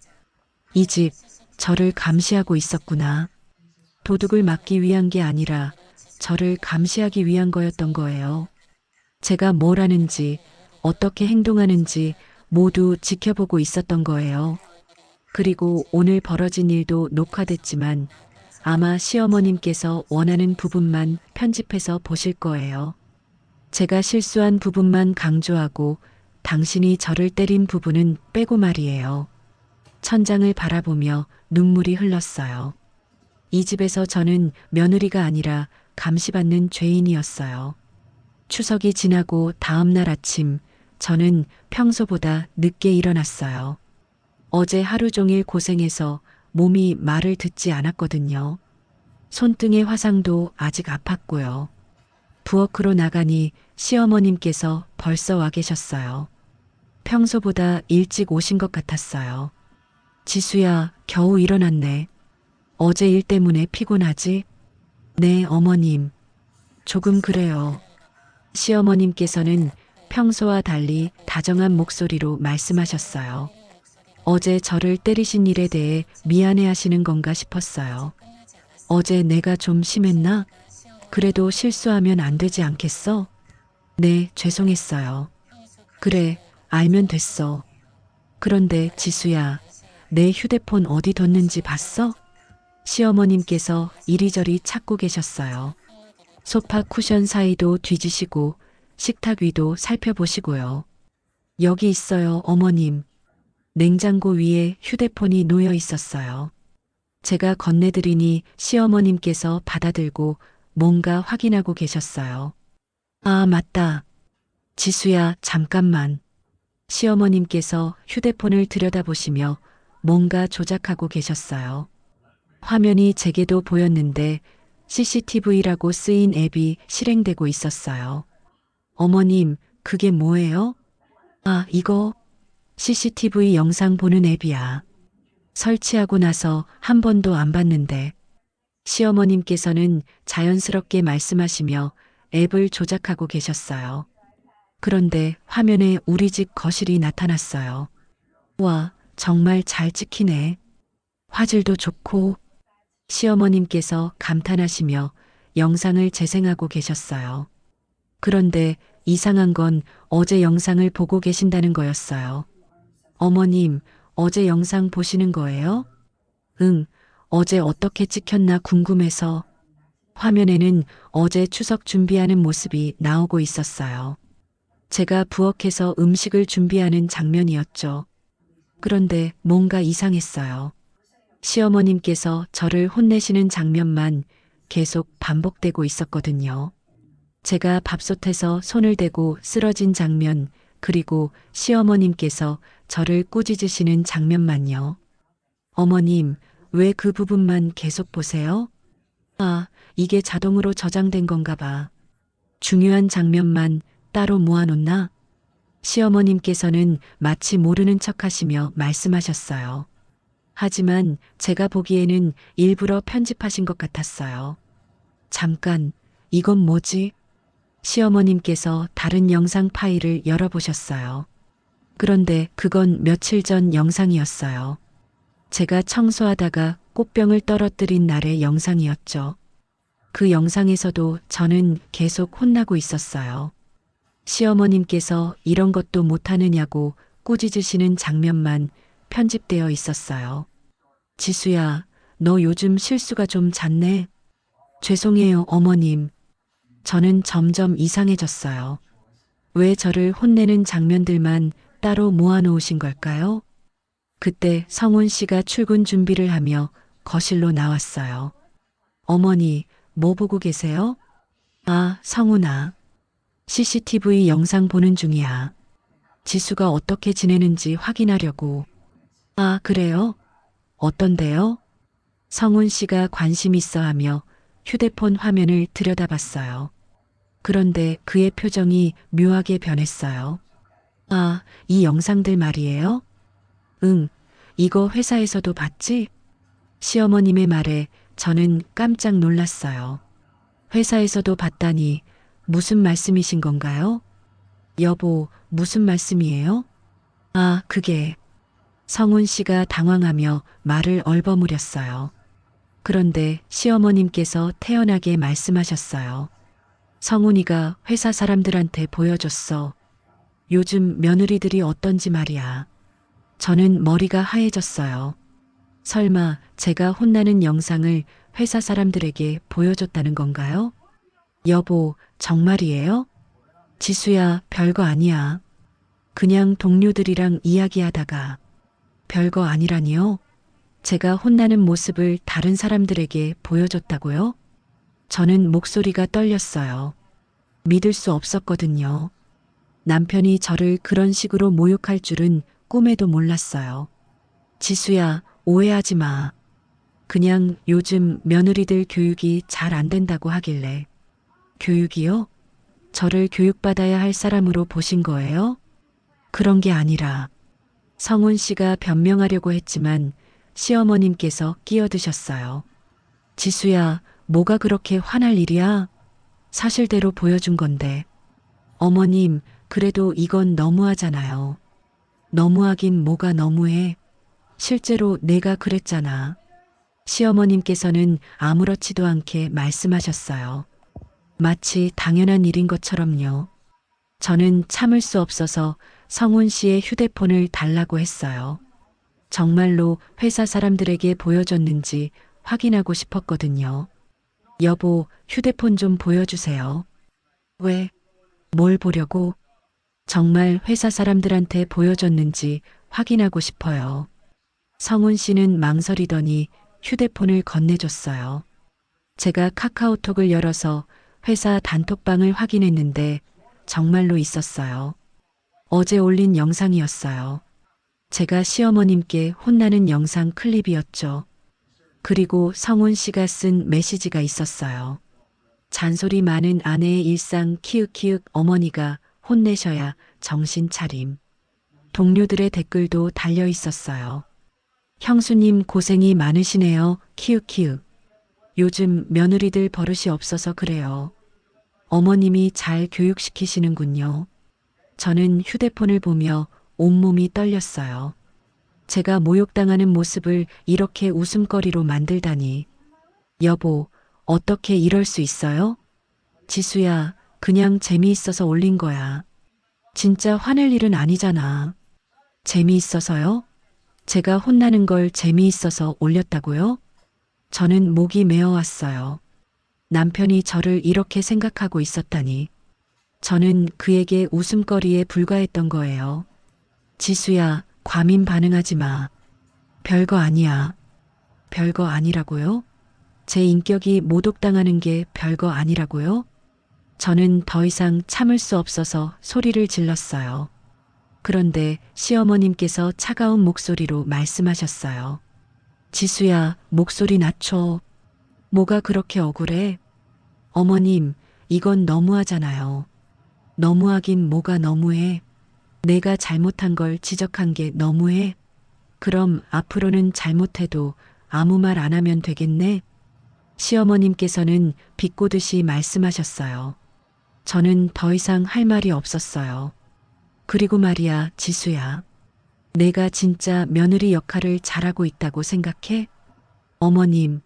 이 집 저를 감시하고 있었구나. 도둑을 막기 위한 게 아니라 저를 감시하기 위한 거였던 거예요. 제가 뭘 하는지, 어떻게 행동하는지 모두 지켜보고 있었던 거예요. 그리고 오늘 벌어진 일도 녹화됐지만 아마 시어머님께서 원하는 부분만 편집해서 보실 거예요. 제가 실수한 부분만 강조하고 당신이 저를 때린 부분은 빼고 말이에요. 천장을 바라보며 눈물이 흘렀어요. 이 집에서 저는 며느리가 아니라 감시받는 죄인이었어요. 추석이 지나고 다음 날 아침 저는 평소보다 늦게 일어났어요. 어제 하루 종일 고생해서 몸이 말을 듣지 않았거든요. 손등의 화상도 아직 아팠고요. 부엌으로 나가니 시어머님께서 벌써 와 계셨어요. 평소보다 일찍 오신 것 같았어요. 지수야, 겨우 일어났네. 어제 일 때문에 피곤하지? 네, 어머님. 조금 그래요. 시어머님께서는 평소와 달리 다정한 목소리로 말씀하셨어요. 어제 저를 때리신 일에 대해 미안해 하시는 건가 싶었어요. 어제 내가 좀 심했나? 그래도 실수하면 안 되지 않겠어? 네, 죄송했어요. 그래, 알면 됐어. 그런데 지수야, 내 휴대폰 어디 뒀는지 봤어? 시어머님께서 이리저리 찾고 계셨어요. 소파 쿠션 사이도 뒤지시고 식탁 위도 살펴보시고요. 여기 있어요, 어머님. 냉장고 위에 휴대폰이 놓여 있었어요. 제가 건네드리니 시어머님께서 받아들고 뭔가 확인하고 계셨어요. 아, 맞다. 지수야, 잠깐만. 시어머님께서 휴대폰을 들여다보시며 뭔가 조작하고 계셨어요. 화면이 제게도 보였는데 CCTV라고 쓰인 앱이 실행되고 있었어요. 어머님, 그게 뭐예요? 아, 이거 CCTV 영상 보는 앱이야. 설치하고 나서 한 번도 안 봤는데. 시어머님께서는 자연스럽게 말씀하시며 앱을 조작하고 계셨어요. 그런데 화면에 우리 집 거실이 나타났어요. 와, 정말 잘 찍히네. 화질도 좋고. 시어머님께서 감탄하시며 영상을 재생하고 계셨어요. 그런데 이상한 건 어제 영상을 보고 계신다는 거였어요. 어머님, 어제 영상 보시는 거예요? 응, 어제 어떻게 찍혔나 궁금해서. 화면에는 어제 추석 준비하는 모습이 나오고 있었어요. 제가 부엌에서 음식을 준비하는 장면이었죠. 그런데 뭔가 이상했어요. 시어머님께서 저를 혼내시는 장면만 계속 반복되고 있었거든요. 제가 밥솥에서 손을 대고 쓰러진 장면, 그리고 시어머님께서 저를 꾸짖으시는 장면만요. 어머님, 왜 그 부분만 계속 보세요? 아, 이게 자동으로 저장된 건가 봐. 중요한 장면만 따로 모아놓나? 시어머님께서는 마치 모르는 척 하시며 말씀하셨어요. 하지만 제가 보기에는 일부러 편집하신 것 같았어요. 잠깐, 이건 뭐지? 시어머님께서 다른 영상 파일을 열어보셨어요. 그런데 그건 며칠 전 영상이었어요. 제가 청소하다가 꽃병을 떨어뜨린 날의 영상이었죠. 그 영상에서도 저는 계속 혼나고 있었어요. 시어머님께서 이런 것도 못하느냐고 꾸짖으시는 장면만 편집되어 있었어요. 지수야, 너 요즘 실수가 좀 잦네. 죄송해요, 어머님. 저는 점점 이상해졌어요. 왜 저를 혼내는 장면들만 따로 모아놓으신 걸까요? 그때 성훈 씨가 출근 준비를 하며 거실로 나왔어요. 어머니, 뭐 보고 계세요? 아, 성훈아. CCTV 영상 보는 중이야. 지수가 어떻게 지내는지 확인하려고. 아, 그래요? 어떤데요? 성훈 씨가 관심 있어 하며 휴대폰 화면을 들여다봤어요. 그런데 그의 표정이 묘하게 변했어요. 아, 이 영상들 말이에요? 응, 이거 회사에서도 봤지? 시어머님의 말에 저는 깜짝 놀랐어요. 회사에서도 봤다니 무슨 말씀이신 건가요? 여보, 무슨 말씀이에요? 아, 그게. 성훈 씨가 당황하며 말을 얼버무렸어요. 그런데 시어머님께서 태연하게 말씀하셨어요. 성훈이가 회사 사람들한테 보여줬어. 요즘 며느리들이 어떤지 말이야. 저는 머리가 하얘졌어요. 설마 제가 혼나는 영상을 회사 사람들에게 보여줬다는 건가요? 여보, 정말이에요? 지수야, 별거 아니야. 그냥 동료들이랑 이야기하다가. 별거 아니라니요? 제가 혼나는 모습을 다른 사람들에게 보여줬다고요? 저는 목소리가 떨렸어요. 믿을 수 없었거든요. 남편이 저를 그런 식으로 모욕할 줄은 꿈에도 몰랐어요. 지수야, 오해하지 마. 그냥 요즘 며느리들 교육이 잘 안 된다고 하길래. 교육이요? 저를 교육받아야 할 사람으로 보신 거예요? 그런 게 아니라. 성훈 씨가 변명하려고 했지만 시어머님께서 끼어드셨어요. 지수야, 뭐가 그렇게 화날 일이야? 사실대로 보여준 건데. 어머님, 그래도 이건 너무하잖아요. 너무하긴 뭐가 너무해. 실제로 내가 그랬잖아. 시어머님께서는 아무렇지도 않게 말씀하셨어요. 마치 당연한 일인 것처럼요. 저는 참을 수 없어서 성훈 씨의 휴대폰을 달라고 했어요. 정말로 회사 사람들에게 보여줬는지 확인하고 싶었거든요. 여보, 휴대폰 좀 보여주세요. 왜? 뭘 보려고? 정말 회사 사람들한테 보여줬는지 확인하고 싶어요. 성훈 씨는 망설이더니 휴대폰을 건네줬어요. 제가 카카오톡을 열어서 회사 단톡방을 확인했는데 정말로 있었어요. 어제 올린 영상이었어요. 제가 시어머님께 혼나는 영상 클립이었죠. 그리고 성훈 씨가 쓴 메시지가 있었어요. 잔소리 많은 아내의 일상 키읔키읔 어머니가 혼내셔야 정신 차림. 동료들의 댓글도 달려 있었어요. 형수님 고생이 많으시네요. 키읔키읔. 요즘 며느리들 버릇이 없어서 그래요. 어머님이 잘 교육시키시는군요. 저는 휴대폰을 보며 온몸이 떨렸어요. 제가 모욕당하는 모습을 이렇게 웃음거리로 만들다니. 여보, 어떻게 이럴 수 있어요? 지수야, 그냥 재미있어서 올린 거야. 진짜 화낼 일은 아니잖아. 재미있어서요? 제가 혼나는 걸 재미있어서 올렸다고요? 저는 목이 메어왔어요. 남편이 저를 이렇게 생각하고 있었다니. 저는 그에게 웃음거리에 불과했던 거예요. 지수야, 과민 반응하지 마. 별거 아니야. 별거 아니라고요? 제 인격이 모독당하는 게 별거 아니라고요? 저는 더 이상 참을 수 없어서 소리를 질렀어요. 그런데 시어머님께서 차가운 목소리로 말씀하셨어요. 지수야, 목소리 낮춰. 뭐가 그렇게 억울해? 어머님, 이건 너무하잖아요. 너무하긴 뭐가 너무해. 내가 잘못한 걸 지적한 게 너무해. 그럼 앞으로는 잘못해도 아무 말 안 하면 되겠네? 시어머님께서는 비꼬듯이 말씀하셨어요. 저는 더 이상 할 말이 없었어요. 그리고 말이야, 지수야. 내가 진짜 며느리 역할을 잘하고 있다고 생각해? 어머님,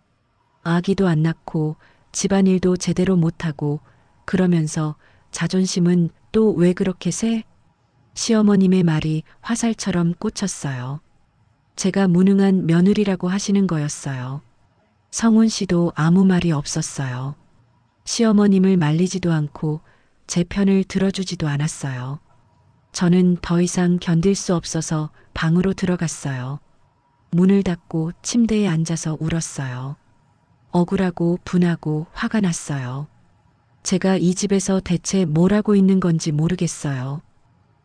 아기도 안 낳고 집안일도 제대로 못하고 그러면서 자존심은 또 왜 그렇게 세? 시어머님의 말이 화살처럼 꽂혔어요. 제가 무능한 며느리라고 하시는 거였어요. 성훈 씨도 아무 말이 없었어요. 시어머님을 말리지도 않고 제 편을 들어주지도 않았어요. 저는 더 이상 견딜 수 없어서 방으로 들어갔어요. 문을 닫고 침대에 앉아서 울었어요. 억울하고 분하고 화가 났어요. 제가 이 집에서 대체 뭘 하고 있는 건지 모르겠어요.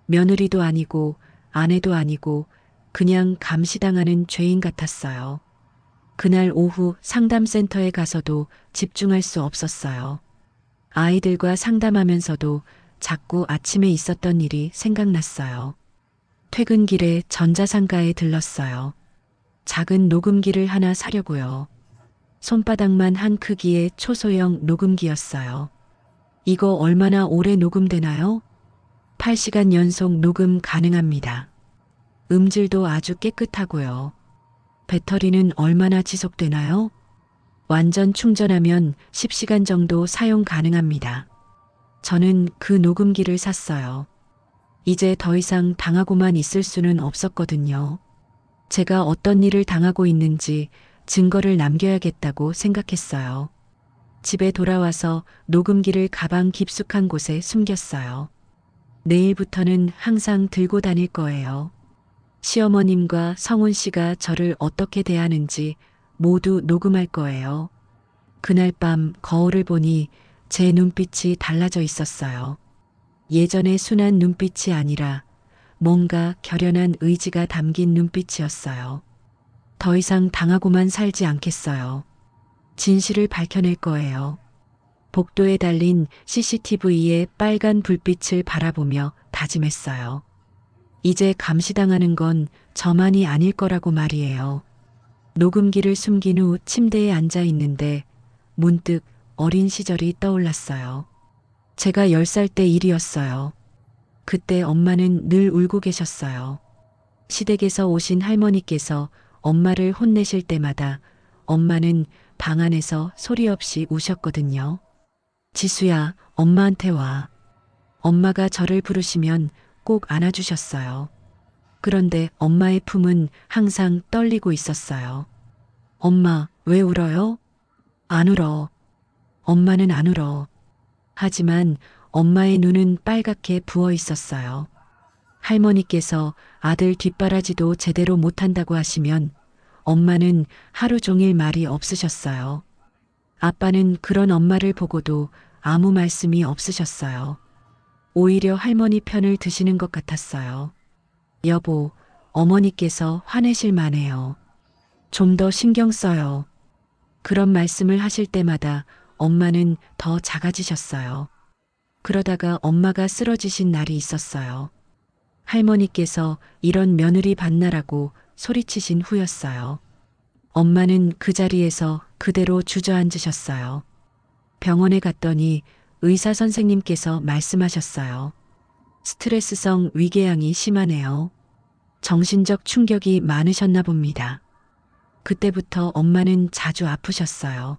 며느리도 아니고 아내도 아니고 그냥 감시당하는 죄인 같았어요. 그날 오후 상담센터에 가서도 집중할 수 없었어요. 아이들과 상담하면서도 자꾸 아침에 있었던 일이 생각났어요. 퇴근길에 전자상가에 들렀어요. 작은 녹음기를 하나 사려고요. 손바닥만 한 크기의 초소형 녹음기였어요. 이거 얼마나 오래 녹음되나요? 8시간 연속 녹음 가능합니다. 음질도 아주 깨끗하고요. 배터리는 얼마나 지속되나요? 완전 충전하면 10시간 정도 사용 가능합니다. 저는 그 녹음기를 샀어요. 이제 더 이상 당하고만 있을 수는 없었거든요. 제가 어떤 일을 당하고 있는지 증거를 남겨야겠다고 생각했어요. 집에 돌아와서 녹음기를 가방 깊숙한 곳에 숨겼어요. 내일부터는 항상 들고 다닐 거예요. 시어머님과 성훈 씨가 저를 어떻게 대하는지 모두 녹음할 거예요. 그날 밤 거울을 보니 제 눈빛이 달라져 있었어요. 예전의 순한 눈빛이 아니라 뭔가 결연한 의지가 담긴 눈빛이었어요. 더 이상 당하고만 살지 않겠어요. 진실을 밝혀낼 거예요. 복도에 달린 CCTV의 빨간 불빛을 바라보며 다짐했어요. 이제 감시당하는 건 저만이 아닐 거라고 말이에요. 녹음기를 숨긴 후 침대에 앉아 있는데 문득 어린 시절이 떠올랐어요. 제가 10살 때 일이었어요. 그때 엄마는 늘 울고 계셨어요. 시댁에서 오신 할머니께서 엄마를 혼내실 때마다 엄마는 방 안에서 소리 없이 우셨거든요. 지수야, 엄마한테 와. 엄마가 저를 부르시면 꼭 안아주셨어요. 그런데 엄마의 품은 항상 떨리고 있었어요. 엄마, 왜 울어요? 안 울어. 엄마는 안 울어. 하지만 엄마의 눈은 빨갛게 부어 있었어요. 할머니께서 아들 뒷바라지도 제대로 못한다고 하시면 엄마는 하루 종일 말이 없으셨어요. 아빠는 그런 엄마를 보고도 아무 말씀이 없으셨어요. 오히려 할머니 편을 드시는 것 같았어요. 여보, 어머니께서 화내실 만해요. 좀 더 신경 써요. 그런 말씀을 하실 때마다 엄마는 더 작아지셨어요. 그러다가 엄마가 쓰러지신 날이 있었어요. 할머니께서 이런 며느리 받나라고 소리치신 후였어요. 엄마는 그 자리에서 그대로 주저앉으셨어요. 병원에 갔더니 의사 선생님께서 말씀하셨어요. 스트레스성 위궤양이 심하네요. 정신적 충격이 많으셨나 봅니다. 그때부터 엄마는 자주 아프셨어요.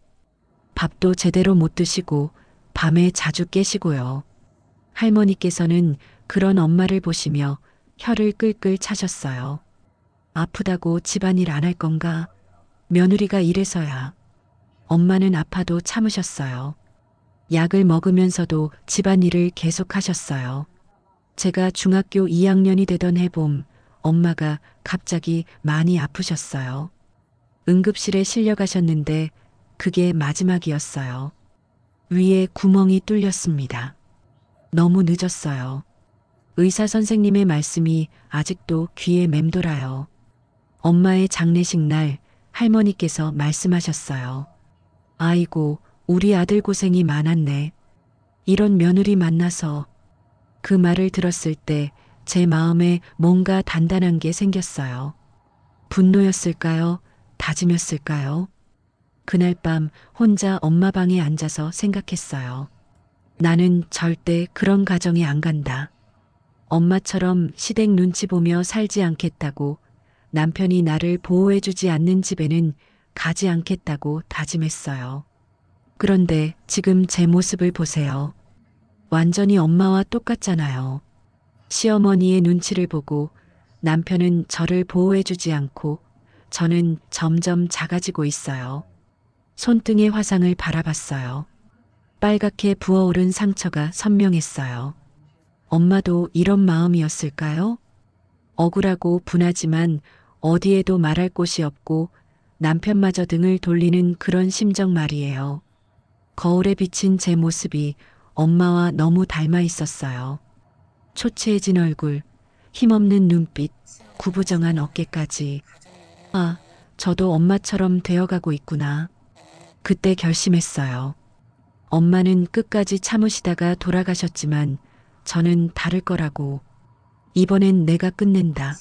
밥도 제대로 못 드시고 밤에 자주 깨시고요. 할머니께서는 그런 엄마를 보시며 혀를 끌끌 차셨어요. 아프다고 집안일 안 할 건가? 며느리가 이래서야. 엄마는 아파도 참으셨어요. 약을 먹으면서도 집안일을 계속하셨어요. 제가 중학교 2학년이 되던 해봄, 엄마가 갑자기 많이 아프셨어요. 응급실에 실려가셨는데 그게 마지막이었어요. 위에 구멍이 뚫렸습니다. 너무 늦었어요. 의사 선생님의 말씀이 아직도 귀에 맴돌아요. 엄마의 장례식 날 할머니께서 말씀하셨어요. 아이고, 우리 아들 고생이 많았네. 이런 며느리 만나서. 그 말을 들었을 때 제 마음에 뭔가 단단한 게 생겼어요. 분노였을까요? 다짐이었을까요? 그날 밤 혼자 엄마 방에 앉아서 생각했어요. 나는 절대 그런 가정에 안 간다. 엄마처럼 시댁 눈치 보며 살지 않겠다고, 남편이 나를 보호해주지 않는 집에는 가지 않겠다고 다짐했어요. 그런데 지금 제 모습을 보세요. 완전히 엄마와 똑같잖아요. 시어머니의 눈치를 보고 남편은 저를 보호해주지 않고 저는 점점 작아지고 있어요. 손등의 화상을 바라봤어요. 빨갛게 부어오른 상처가 선명했어요. 엄마도 이런 마음이었을까요? 억울하고 분하지만 어디에도 말할 곳이 없고 남편마저 등을 돌리는 그런 심정 말이에요. 거울에 비친 제 모습이 엄마와 너무 닮아 있었어요. 초췌해진 얼굴, 힘없는 눈빛, 구부정한 어깨까지. 아, 저도 엄마처럼 되어가고 있구나. 그때 결심했어요. 엄마는 끝까지 참으시다가 돌아가셨지만 저는 다를 거라고. 이번엔 내가 끝낸다.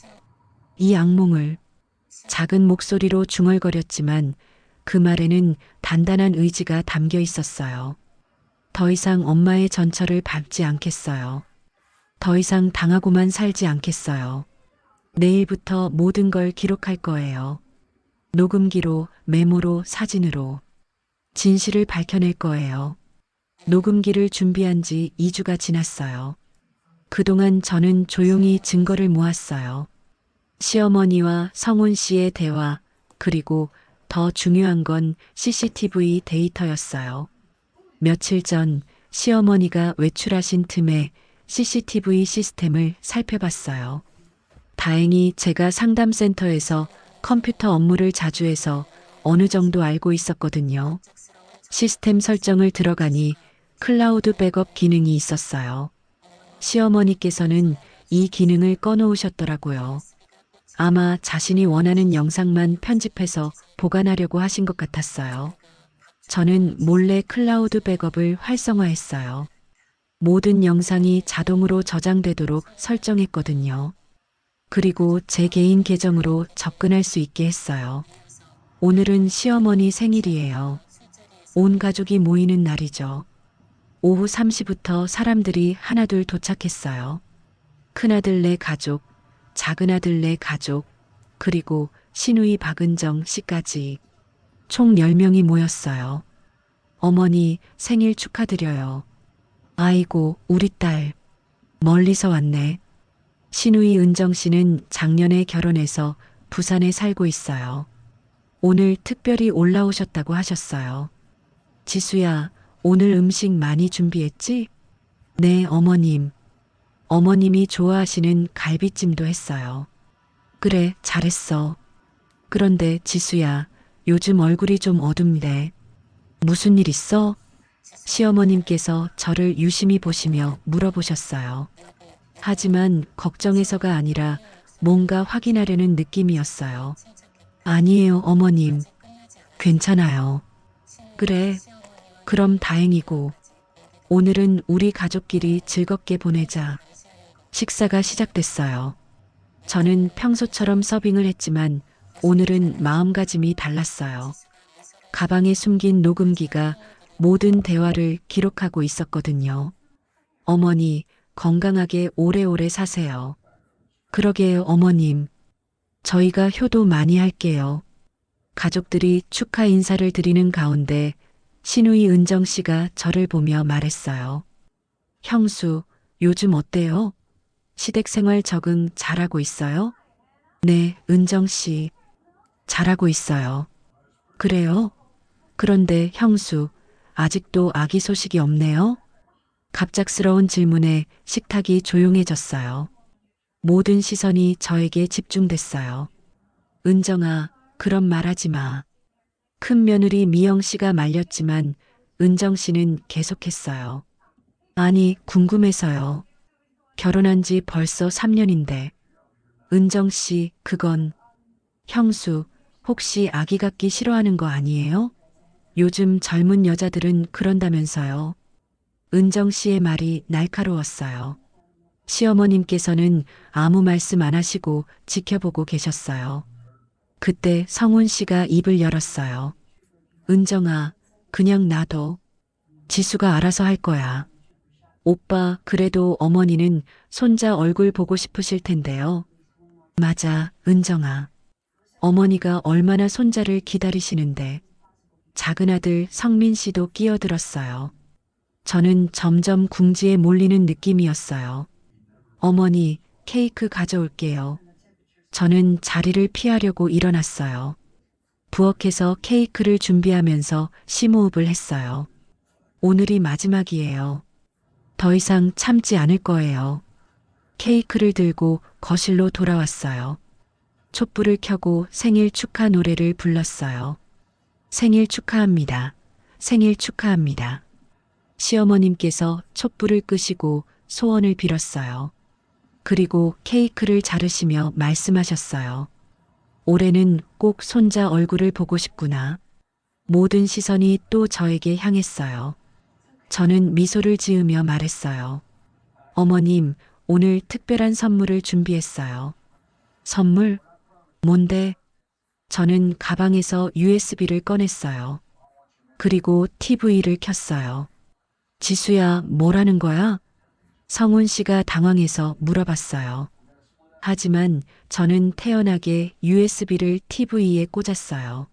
이 악몽을. 작은 목소리로 중얼거렸지만 그 말에는 단단한 의지가 담겨 있었어요. 더 이상 엄마의 전철을 밟지 않겠어요. 더 이상 당하고만 살지 않겠어요. 내일부터 모든 걸 기록할 거예요. 녹음기로, 메모로, 사진으로. 진실을 밝혀낼 거예요. 녹음기를 준비한 지 2주가 지났어요. 그동안 저는 조용히 증거를 모았어요. 시어머니와 성훈 씨의 대화, 그리고 더 중요한 건 CCTV 데이터였어요. 며칠 전 시어머니가 외출하신 틈에 CCTV 시스템을 살펴봤어요. 다행히 제가 상담센터에서 컴퓨터 업무를 자주 해서 어느 정도 알고 있었거든요. 시스템 설정을 들어가니 클라우드 백업 기능이 있었어요. 시어머니께서는 이 기능을 꺼놓으셨더라고요. 아마 자신이 원하는 영상만 편집해서 보관하려고 하신 것 같았어요. 저는 몰래 클라우드 백업을 활성화했어요. 모든 영상이 자동으로 저장되도록 설정했거든요. 그리고 제 개인 계정으로 접근할 수 있게 했어요. 오늘은 시어머니 생일이에요. 온 가족이 모이는 날이죠. 오후 3시부터 사람들이 하나둘 도착했어요. 큰아들네 가족, 작은아들네 가족, 그리고 시누이 박은정 씨까지 총 10명이 모였어요. 어머니 생일 축하드려요. 아이고, 우리 딸. 멀리서 왔네. 시누이 은정 씨는 작년에 결혼해서 부산에 살고 있어요. 오늘 특별히 올라오셨다고 하셨어요. 지수야, 오늘 음식 많이 준비했지? 네, 어머님. 어머님이 좋아하시는 갈비찜도 했어요. 그래, 잘했어. 그런데 지수야, 요즘 얼굴이 좀 어둡네. 무슨 일 있어? 시어머님께서 저를 유심히 보시며 물어보셨어요. 하지만 걱정해서가 아니라 뭔가 확인하려는 느낌이었어요. 아니에요, 어머님. 괜찮아요. 그래, 그럼 다행이고. 오늘은 우리 가족끼리 즐겁게 보내자. 식사가 시작됐어요. 저는 평소처럼 서빙을 했지만 오늘은 마음가짐이 달랐어요. 가방에 숨긴 녹음기가 모든 대화를 기록하고 있었거든요. 어머니, 건강하게 오래오래 사세요. 그러게요, 어머님. 저희가 효도 많이 할게요. 가족들이 축하 인사를 드리는 가운데 시누이 은정 씨가 저를 보며 말했어요. 형수, 요즘 어때요? 시댁 생활 적응 잘하고 있어요? 네, 은정 씨. 잘하고 있어요. 그래요? 그런데 형수, 아직도 아기 소식이 없네요? 갑작스러운 질문에 식탁이 조용해졌어요. 모든 시선이 저에게 집중됐어요. 은정아, 그런 말하지 마. 큰 며느리 미영 씨가 말렸지만 은정 씨는 계속했어요. 아니, 궁금해서요. 결혼한 지 벌써 3년인데. 은정 씨, 그건. 형수, 혹시 아기 갖기 싫어하는 거 아니에요? 요즘 젊은 여자들은 그런다면서요. 은정 씨의 말이 날카로웠어요. 시어머님께서는 아무 말씀 안 하시고 지켜보고 계셨어요. 그때 성훈 씨가 입을 열었어요. 은정아, 그냥 놔둬. 지수가 알아서 할 거야. 오빠, 그래도 어머니는 손자 얼굴 보고 싶으실 텐데요. 맞아, 은정아. 어머니가 얼마나 손자를 기다리시는데. 작은아들 성민 씨도 끼어들었어요. 저는 점점 궁지에 몰리는 느낌이었어요. 어머니, 케이크 가져올게요. 저는 자리를 피하려고 일어났어요. 부엌에서 케이크를 준비하면서 심호흡을 했어요. 오늘이 마지막이에요. 더 이상 참지 않을 거예요. 케이크를 들고 거실로 돌아왔어요. 촛불을 켜고 생일 축하 노래를 불렀어요. 생일 축하합니다. 생일 축하합니다. 시어머님께서 촛불을 끄시고 소원을 빌었어요. 그리고 케이크를 자르시며 말씀하셨어요. 올해는 꼭 손자 얼굴을 보고 싶구나. 모든 시선이 또 저에게 향했어요. 저는 미소를 지으며 말했어요. 어머님, 오늘 특별한 선물을 준비했어요. 선물? 뭔데? 저는 가방에서 USB를 꺼냈어요. 그리고 TV를 켰어요. 지수야, 뭐라는 거야? 성훈 씨가 당황해서 물어봤어요. 하지만 저는 태연하게 USB를 TV에 꽂았어요.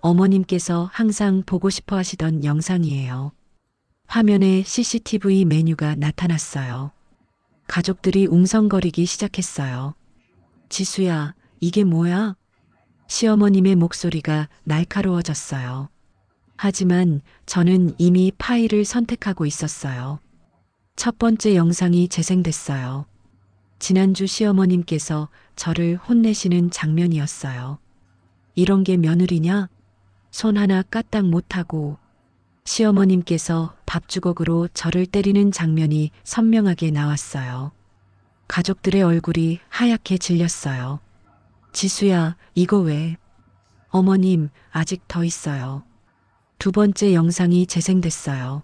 어머님께서 항상 보고 싶어 하시던 영상이에요. 화면에 CCTV 메뉴가 나타났어요. 가족들이 웅성거리기 시작했어요. 지수야, 이게 뭐야? 시어머님의 목소리가 날카로워졌어요. 하지만 저는 이미 파일을 선택하고 있었어요. 첫 번째 영상이 재생됐어요. 지난주 시어머님께서 저를 혼내시는 장면이었어요. 이런 게 며느리냐? 손 하나 까딱 못하고 시어머님께서 밥주걱으로 저를 때리는 장면이 선명하게 나왔어요. 가족들의 얼굴이 하얗게 질렸어요. 지수야, 이거 왜? 어머님, 아직 더 있어요. 두 번째 영상이 재생됐어요.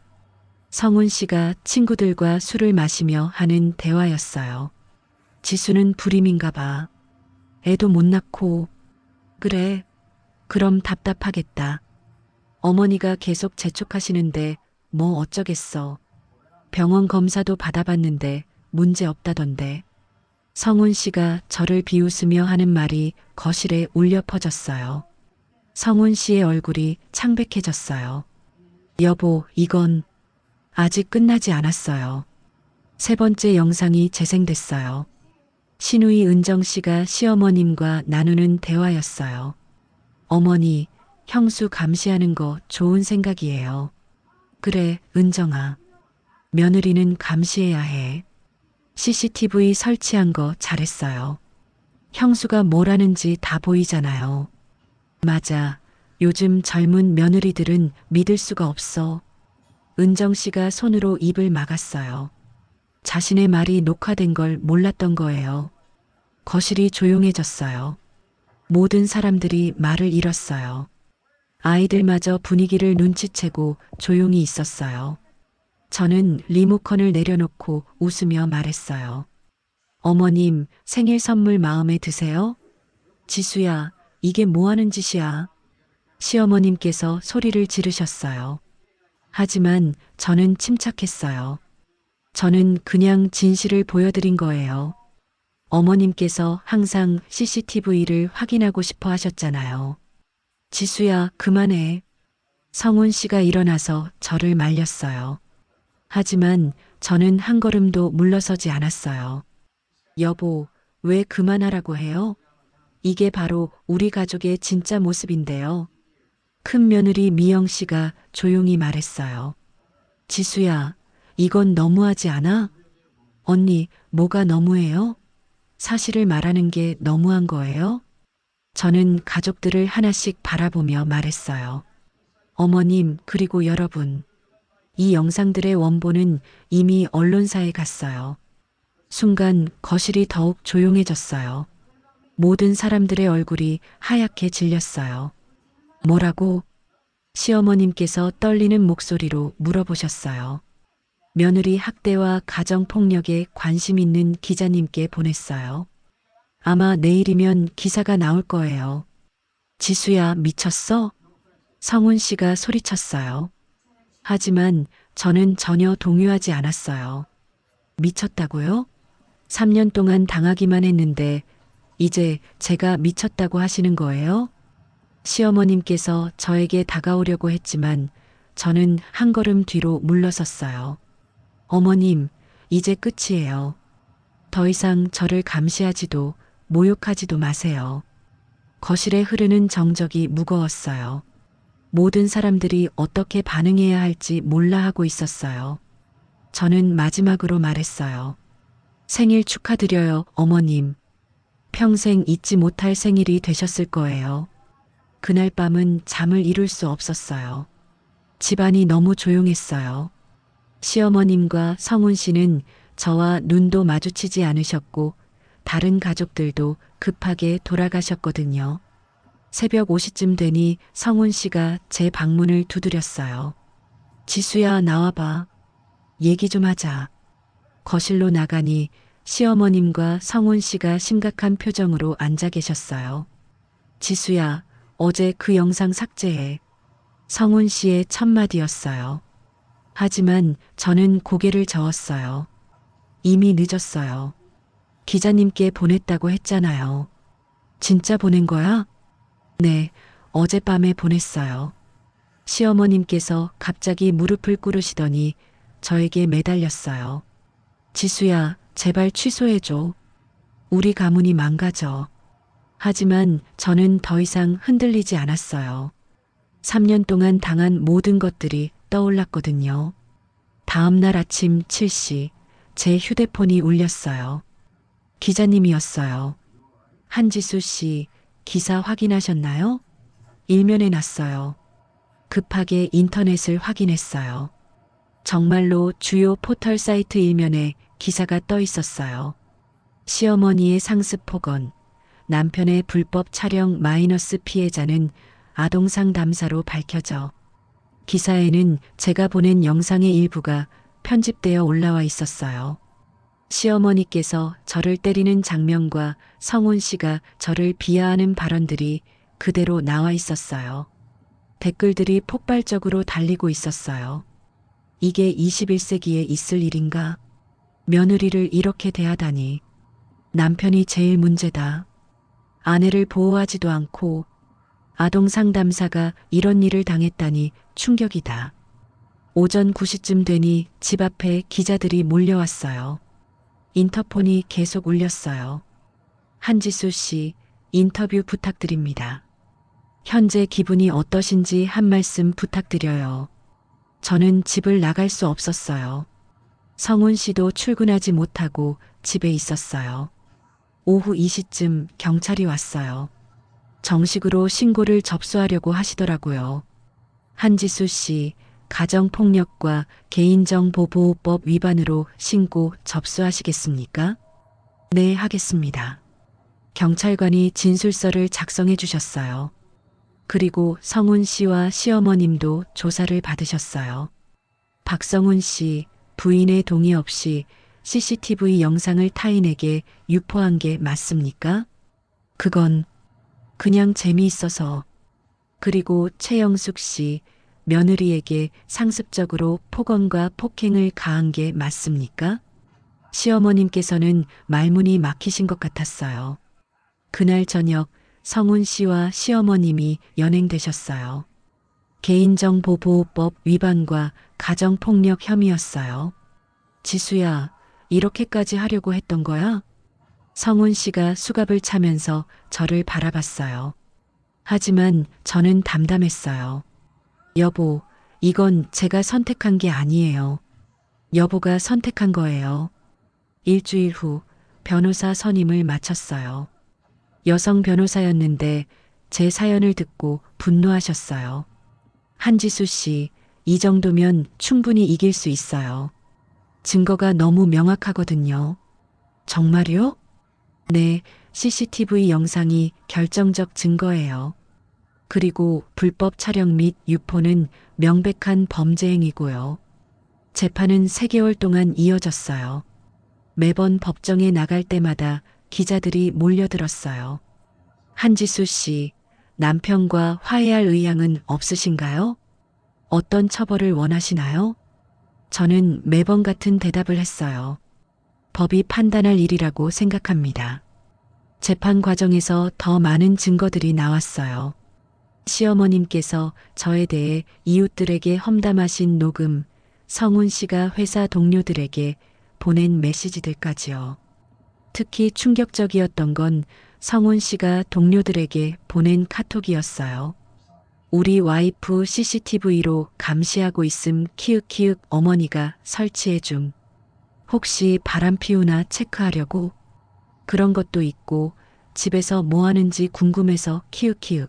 성훈 씨가 친구들과 술을 마시며 하는 대화였어요. 지수는 불임인가 봐. 애도 못 낳고. 그래. 그럼 답답하겠다. 어머니가 계속 재촉하시는데 뭐 어쩌겠어. 병원 검사도 받아봤는데 문제 없다던데. 성훈 씨가 저를 비웃으며 하는 말이 거실에 울려 퍼졌어요. 성훈 씨의 얼굴이 창백해졌어요. 여보, 이건 아직 끝나지 않았어요. 세 번째 영상이 재생됐어요. 시누이 은정 씨가 시어머님과 나누는 대화였어요. 어머니, 형수 감시하는 거 좋은 생각이에요. 그래, 은정아. 며느리는 감시해야 해. CCTV 설치한 거 잘했어요. 형수가 뭘 하는지 다 보이잖아요. 맞아. 요즘 젊은 며느리들은 믿을 수가 없어. 은정 씨가 손으로 입을 막았어요. 자신의 말이 녹화된 걸 몰랐던 거예요. 거실이 조용해졌어요. 모든 사람들이 말을 잃었어요. 아이들마저 분위기를 눈치채고 조용히 있었어요. 저는 리모컨을 내려놓고 웃으며 말했어요. 어머님, 생일 선물 마음에 드세요? 지수야, 이게 뭐 하는 짓이야? 시어머님께서 소리를 지르셨어요. 하지만 저는 침착했어요. 저는 그냥 진실을 보여드린 거예요. 어머님께서 항상 CCTV를 확인하고 싶어 하셨잖아요. 지수야, 그만해. 성훈 씨가 일어나서 저를 말렸어요. 하지만 저는 한 걸음도 물러서지 않았어요. 여보, 왜 그만하라고 해요? 이게 바로 우리 가족의 진짜 모습인데요. 큰 며느리 미영 씨가 조용히 말했어요. 지수야, 이건 너무하지 않아? 언니, 뭐가 너무해요? 사실을 말하는 게 너무한 거예요? 저는 가족들을 하나씩 바라보며 말했어요. 어머님, 그리고 여러분. 이 영상들의 원본은 이미 언론사에 갔어요. 순간 거실이 더욱 조용해졌어요. 모든 사람들의 얼굴이 하얗게 질렸어요. 뭐라고? 시어머님께서 떨리는 목소리로 물어보셨어요. 며느리 학대와 가정폭력에 관심 있는 기자님께 보냈어요. 아마 내일이면 기사가 나올 거예요. 지수야, 미쳤어? 성훈 씨가 소리쳤어요. 하지만 저는 전혀 동요하지 않았어요. 미쳤다고요? 3년 동안 당하기만 했는데 이제 제가 미쳤다고 하시는 거예요? 시어머님께서 저에게 다가오려고 했지만 저는 한 걸음 뒤로 물러섰어요. 어머님, 이제 끝이에요. 더 이상 저를 감시하지도 모욕하지도 마세요. 거실에 흐르는 정적이 무거웠어요. 모든 사람들이 어떻게 반응해야 할지 몰라 하고 있었어요. 저는 마지막으로 말했어요. 생일 축하드려요, 어머님. 평생 잊지 못할 생일이 되셨을 거예요. 그날 밤은 잠을 이룰 수 없었어요. 집안이 너무 조용했어요. 시어머님과 성훈 씨는 저와 눈도 마주치지 않으셨고 다른 가족들도 급하게 돌아가셨거든요. 새벽 5시쯤 되니 성훈 씨가 제 방문을 두드렸어요. 지수야, 나와봐. 얘기 좀 하자. 거실로 나가니 시어머님과 성훈 씨가 심각한 표정으로 앉아 계셨어요. 지수야, 어제 그 영상 삭제해. 성훈 씨의 첫마디였어요. 하지만 저는 고개를 저었어요. 이미 늦었어요. 기자님께 보냈다고 했잖아요. 진짜 보낸 거야? 네, 어젯밤에 보냈어요. 시어머님께서 갑자기 무릎을 꿇으시더니 저에게 매달렸어요. 지수야, 제발 취소해줘. 우리 가문이 망가져. 하지만 저는 더 이상 흔들리지 않았어요. 3년 동안 당한 모든 것들이 떠올랐거든요. 다음 날 아침 7시 제 휴대폰이 울렸어요. 기자님이었어요. 한지수 씨, 기사 확인하셨나요? 일면에 났어요. 급하게 인터넷을 확인했어요. 정말로 주요 포털 사이트 일면에 기사가 떠 있었어요. 시어머니의 상습 폭언, 남편의 불법 촬영 마이너스 피해자는 아동 상담사로 밝혀져. 기사에는 제가 보낸 영상의 일부가 편집되어 올라와 있었어요. 시어머니께서 저를 때리는 장면과 성훈 씨가 저를 비하하는 발언들이 그대로 나와 있었어요. 댓글들이 폭발적으로 달리고 있었어요. 이게 21세기에 있을 일인가? 며느리를 이렇게 대하다니. 남편이 제일 문제다. 아내를 보호하지도 않고 아동 상담사가 이런 일을 당했다니 충격이다. 오전 9시쯤 되니 집 앞에 기자들이 몰려왔어요. 인터폰이 계속 울렸어요. 한지수 씨, 인터뷰 부탁드립니다. 현재 기분이 어떠신지 한 말씀 부탁드려요. 저는 집을 나갈 수 없었어요. 성훈 씨도 출근하지 못하고 집에 있었어요. 오후 2시쯤 경찰이 왔어요. 정식으로 신고를 접수하려고 하시더라고요. 한지수 씨, 가정폭력과 개인정보보호법 위반으로 신고 접수하시겠습니까? 네, 하겠습니다. 경찰관이 진술서를 작성해 주셨어요. 그리고 성훈 씨와 시어머님도 조사를 받으셨어요. 박성훈 씨, 부인의 동의 없이 CCTV 영상을 타인에게 유포한 게 맞습니까? 그건 그냥 재미있어서. 그리고 최영숙 씨, 며느리에게 상습적으로 폭언과 폭행을 가한 게 맞습니까? 시어머님께서는 말문이 막히신 것 같았어요. 그날 저녁 성훈 씨와 시어머님이 연행되셨어요. 개인정보보호법 위반과 가정폭력 혐의였어요. 지수야, 이렇게까지 하려고 했던 거야? 성훈 씨가 수갑을 차면서 저를 바라봤어요. 하지만 저는 담담했어요. 여보, 이건 제가 선택한 게 아니에요. 여보가 선택한 거예요. 일주일 후 변호사 선임을 마쳤어요. 여성 변호사였는데 제 사연을 듣고 분노하셨어요. 한지수 씨, 이 정도면 충분히 이길 수 있어요. 증거가 너무 명확하거든요. 정말요? 네, CCTV 영상이 결정적 증거예요. 그리고 불법 촬영 및 유포는 명백한 범죄 행위고요. 재판은 3개월 동안 이어졌어요. 매번 법정에 나갈 때마다 기자들이 몰려들었어요. 한지수 씨, 남편과 화해할 의향은 없으신가요? 어떤 처벌을 원하시나요? 저는 매번 같은 대답을 했어요. 법이 판단할 일이라고 생각합니다. 재판 과정에서 더 많은 증거들이 나왔어요. 시어머님께서 저에 대해 이웃들에게 험담하신 녹음, 성훈 씨가 회사 동료들에게 보낸 메시지들까지요. 특히 충격적이었던 건 성훈 씨가 동료들에게 보낸 카톡이었어요. 우리 와이프 CCTV로 감시하고 있음 키읔키읔 어머니가 설치해 줌. 혹시 바람 피우나 체크하려고? 그런 것도 있고 집에서 뭐 하는지 궁금해서 키읔키읔.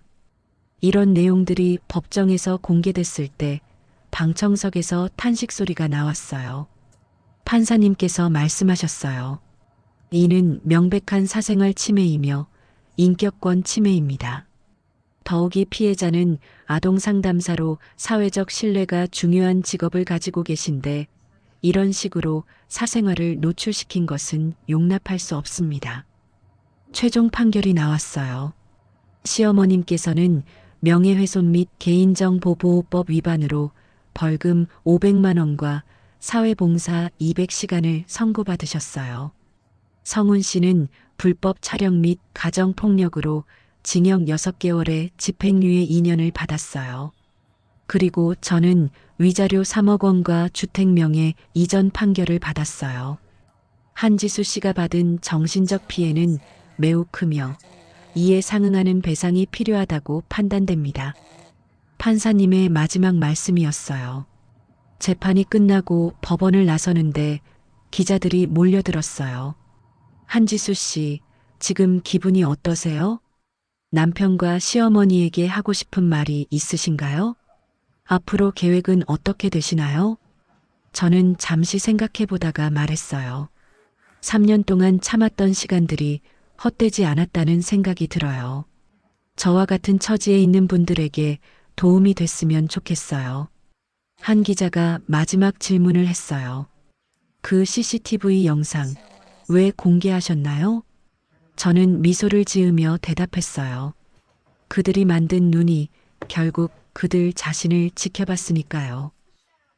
이런 내용들이 법정에서 공개됐을 때 방청석에서 탄식 소리가 나왔어요. 판사님께서 말씀하셨어요. 이는 명백한 사생활 침해이며 인격권 침해입니다. 더욱이 피해자는 아동 상담사로 사회적 신뢰가 중요한 직업을 가지고 계신데 이런 식으로 사생활을 노출시킨 것은 용납할 수 없습니다. 최종 판결이 나왔어요. 시어머님께서는 명예훼손 및 개인정보보호법 위반으로 벌금 500만 원과 사회봉사 200시간을 선고받으셨어요. 성훈 씨는 불법 촬영 및 가정폭력으로 징역 6개월에 집행유예 2년을 받았어요. 그리고 저는 위자료 3억 원과 주택명예 이전 판결을 받았어요. 한지수 씨가 받은 정신적 피해는 매우 크며 이에 상응하는 배상이 필요하다고 판단됩니다. 판사님의 마지막 말씀이었어요. 재판이 끝나고 법원을 나서는데 기자들이 몰려들었어요. 한지수 씨, 지금 기분이 어떠세요? 남편과 시어머니에게 하고 싶은 말이 있으신가요? 앞으로 계획은 어떻게 되시나요? 저는 잠시 생각해 보다가 말했어요. 3년 동안 참았던 시간들이 헛되지 않았다는 생각이 들어요. 저와 같은 처지에 있는 분들에게 도움이 됐으면 좋겠어요. 한 기자가 마지막 질문을 했어요. 그 CCTV 영상 왜 공개하셨나요? 저는 미소를 지으며 대답했어요. 그들이 만든 눈이 결국 그들 자신을 지켜봤으니까요.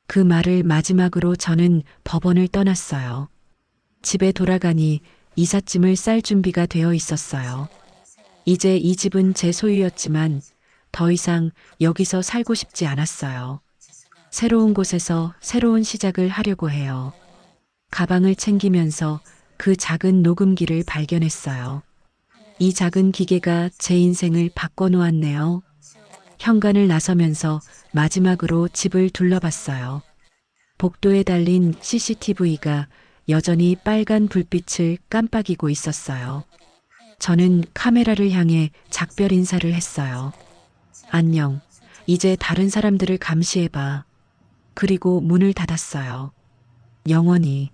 그 말을 마지막으로 저는 법원을 떠났어요. 집에 돌아가니 이삿짐을 쌀 준비가 되어 있었어요. 이제 이 집은 제 소유였지만 더 이상 여기서 살고 싶지 않았어요. 새로운 곳에서 새로운 시작을 하려고 해요. 가방을 챙기면서 그 작은 녹음기를 발견했어요. 이 작은 기계가 제 인생을 바꿔놓았네요. 현관을 나서면서 마지막으로 집을 둘러봤어요. 복도에 달린 CCTV가 여전히 빨간 불빛을 깜빡이고 있었어요. 저는 카메라를 향해 작별 인사를 했어요. 안녕. 이제 다른 사람들을 감시해봐. 그리고 문을 닫았어요. 영원히.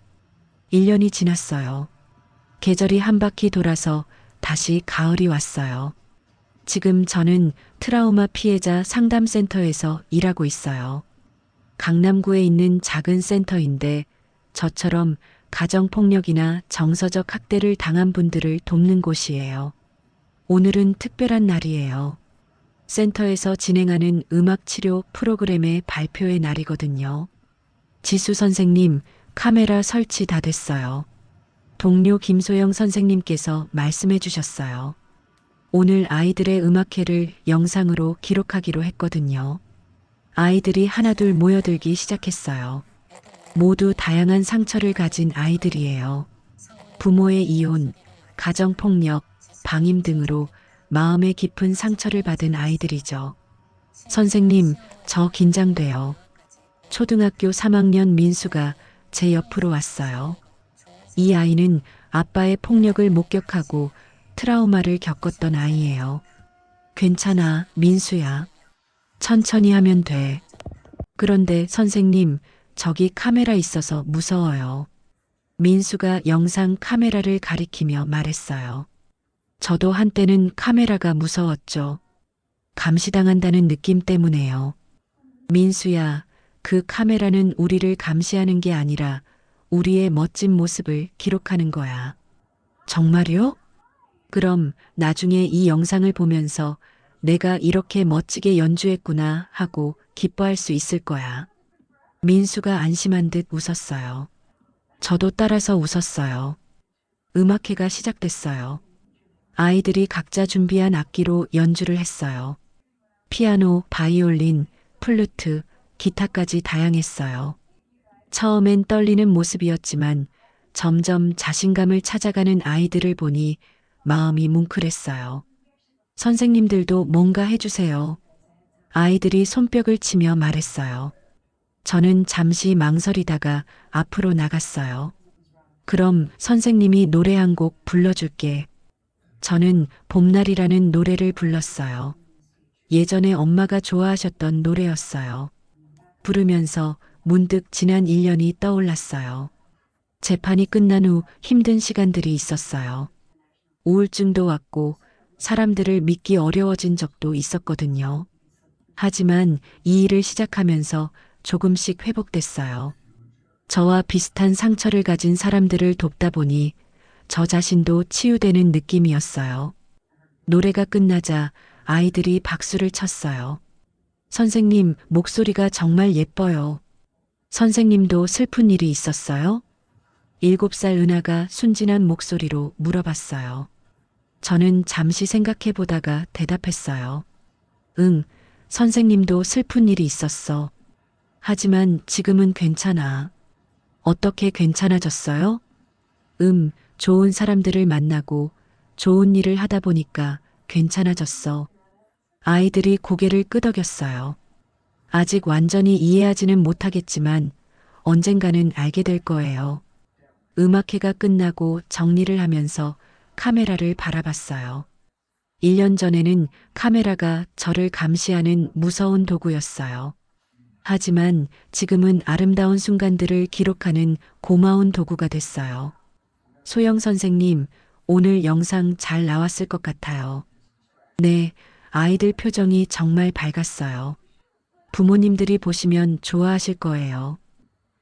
1년이 지났어요. 계절이 한 바퀴 돌아서 다시 가을이 왔어요. 지금 저는 트라우마 피해자 상담센터에서 일하고 있어요. 강남구에 있는 작은 센터인데 저처럼 가정폭력이나 정서적 학대를 당한 분들을 돕는 곳이에요. 오늘은 특별한 날이에요. 센터에서 진행하는 음악치료 프로그램의 발표의 날이거든요. 지수 선생님, 카메라 설치 다 됐어요. 동료 김소영 선생님께서 말씀해 주셨어요. 오늘 아이들의 음악회를 영상으로 기록하기로 했거든요. 아이들이 하나둘 모여들기 시작했어요. 모두 다양한 상처를 가진 아이들이에요. 부모의 이혼, 가정폭력, 방임 등으로 마음의 깊은 상처를 받은 아이들이죠. 선생님, 저 긴장돼요. 초등학교 3학년 민수가 제 옆으로 왔어요. 이 아이는 아빠의 폭력을 목격하고 트라우마를 겪었던 아이예요. 괜찮아, 민수야. 천천히 하면 돼. 그런데 선생님, 저기 카메라 있어서 무서워요. 민수가 영상 카메라를 가리키며 말했어요. 저도 한때는 카메라가 무서웠죠. 감시당한다는 느낌 때문에요. 민수야, 그 카메라는 우리를 감시하는 게 아니라 우리의 멋진 모습을 기록하는 거야. 정말요? 그럼 나중에 이 영상을 보면서 내가 이렇게 멋지게 연주했구나 하고 기뻐할 수 있을 거야. 민수가 안심한 듯 웃었어요. 저도 따라서 웃었어요. 음악회가 시작됐어요. 아이들이 각자 준비한 악기로 연주를 했어요. 피아노, 바이올린, 플루트, 기타까지 다양했어요. 처음엔 떨리는 모습이었지만 점점 자신감을 찾아가는 아이들을 보니 마음이 뭉클했어요. 선생님들도 뭔가 해주세요. 아이들이 손뼉을 치며 말했어요. 저는 잠시 망설이다가 앞으로 나갔어요. 그럼 선생님이 노래 한 곡 불러줄게. 저는 봄날이라는 노래를 불렀어요. 예전에 엄마가 좋아하셨던 노래였어요. 부르면서 문득 지난 1년이 떠올랐어요. 재판이 끝난 후 힘든 시간들이 있었어요. 우울증도 왔고 사람들을 믿기 어려워진 적도 있었거든요. 하지만 이 일을 시작하면서 조금씩 회복됐어요. 저와 비슷한 상처를 가진 사람들을 돕다 보니 저 자신도 치유되는 느낌이었어요. 노래가 끝나자 아이들이 박수를 쳤어요. 선생님, 목소리가 정말 예뻐요. 선생님도 슬픈 일이 있었어요? 7살 은하가 순진한 목소리로 물어봤어요. 저는 잠시 생각해 보다가 대답했어요. 응, 선생님도 슬픈 일이 있었어. 하지만 지금은 괜찮아. 어떻게 괜찮아졌어요? 좋은 사람들을 만나고 좋은 일을 하다 보니까 괜찮아졌어. 아이들이 고개를 끄덕였어요. 아직 완전히 이해하지는 못하겠지만 언젠가는 알게 될 거예요. 음악회가 끝나고 정리를 하면서 카메라를 바라봤어요. 1년 전에는 카메라가 저를 감시하는 무서운 도구였어요. 하지만 지금은 아름다운 순간들을 기록하는 고마운 도구가 됐어요. 소영 선생님, 오늘 영상 잘 나왔을 것 같아요. 네, 아이들 표정이 정말 밝았어요. 부모님들이 보시면 좋아하실 거예요.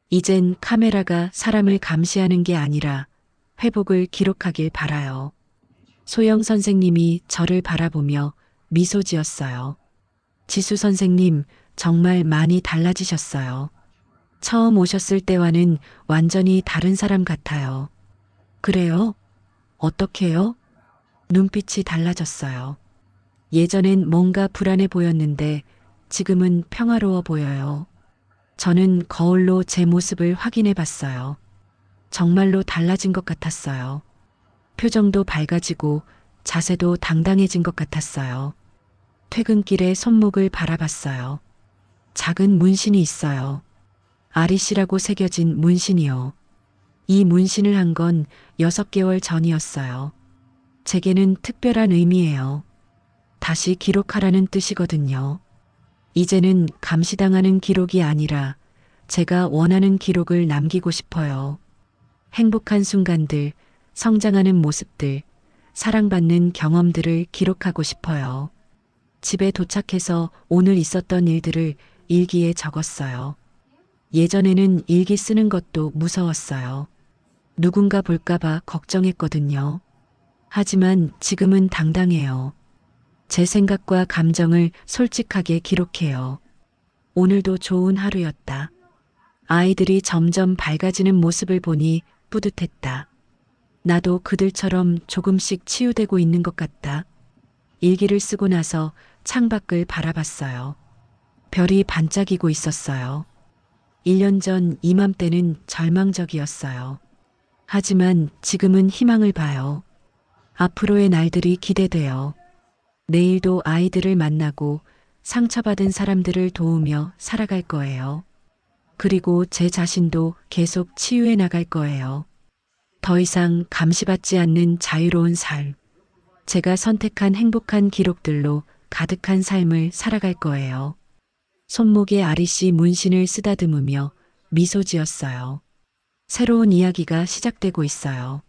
이젠 카메라가 사람을 감시하는 게 아니라 회복을 기록하길 바라요. 소영 선생님이 저를 바라보며 미소 지었어요. 지수 선생님, 정말 많이 달라지셨어요. 처음 오셨을 때와는 완전히 다른 사람 같아요. 그래요? 어떻게요? 눈빛이 달라졌어요. 예전엔 뭔가 불안해 보였는데 지금은 평화로워 보여요. 저는 거울로 제 모습을 확인해 봤어요. 정말로 달라진 것 같았어요. 표정도 밝아지고 자세도 당당해진 것 같았어요. 퇴근길에 손목을 바라봤어요. 작은 문신이 있어요. 아리씨라고 새겨진 문신이요. 이 문신을 한 건 6개월 전이었어요. 제게는 특별한 의미예요. 다시 기록하라는 뜻이거든요. 이제는 감시당하는 기록이 아니라 제가 원하는 기록을 남기고 싶어요. 행복한 순간들, 성장하는 모습들, 사랑받는 경험들을 기록하고 싶어요. 집에 도착해서 오늘 있었던 일들을 일기에 적었어요. 예전에는 일기 쓰는 것도 무서웠어요. 누군가 볼까봐 걱정했거든요. 하지만 지금은 당당해요. 제 생각과 감정을 솔직하게 기록해요. 오늘도 좋은 하루였다. 아이들이 점점 밝아지는 모습을 보니 뿌듯했다. 나도 그들처럼 조금씩 치유되고 있는 것 같다. 일기를 쓰고 나서 창밖을 바라봤어요. 별이 반짝이고 있었어요. 1년 전 이맘때는 절망적이었어요. 하지만 지금은 희망을 봐요. 앞으로의 날들이 기대돼요. 내일도 아이들을 만나고 상처받은 사람들을 도우며 살아갈 거예요. 그리고 제 자신도 계속 치유해 나갈 거예요. 더 이상 감시받지 않는 자유로운 삶. 제가 선택한 행복한 기록들로 가득한 삶을 살아갈 거예요. 손목에 아리씨 문신을 쓰다듬으며 미소 지었어요. 새로운 이야기가 시작되고 있어요.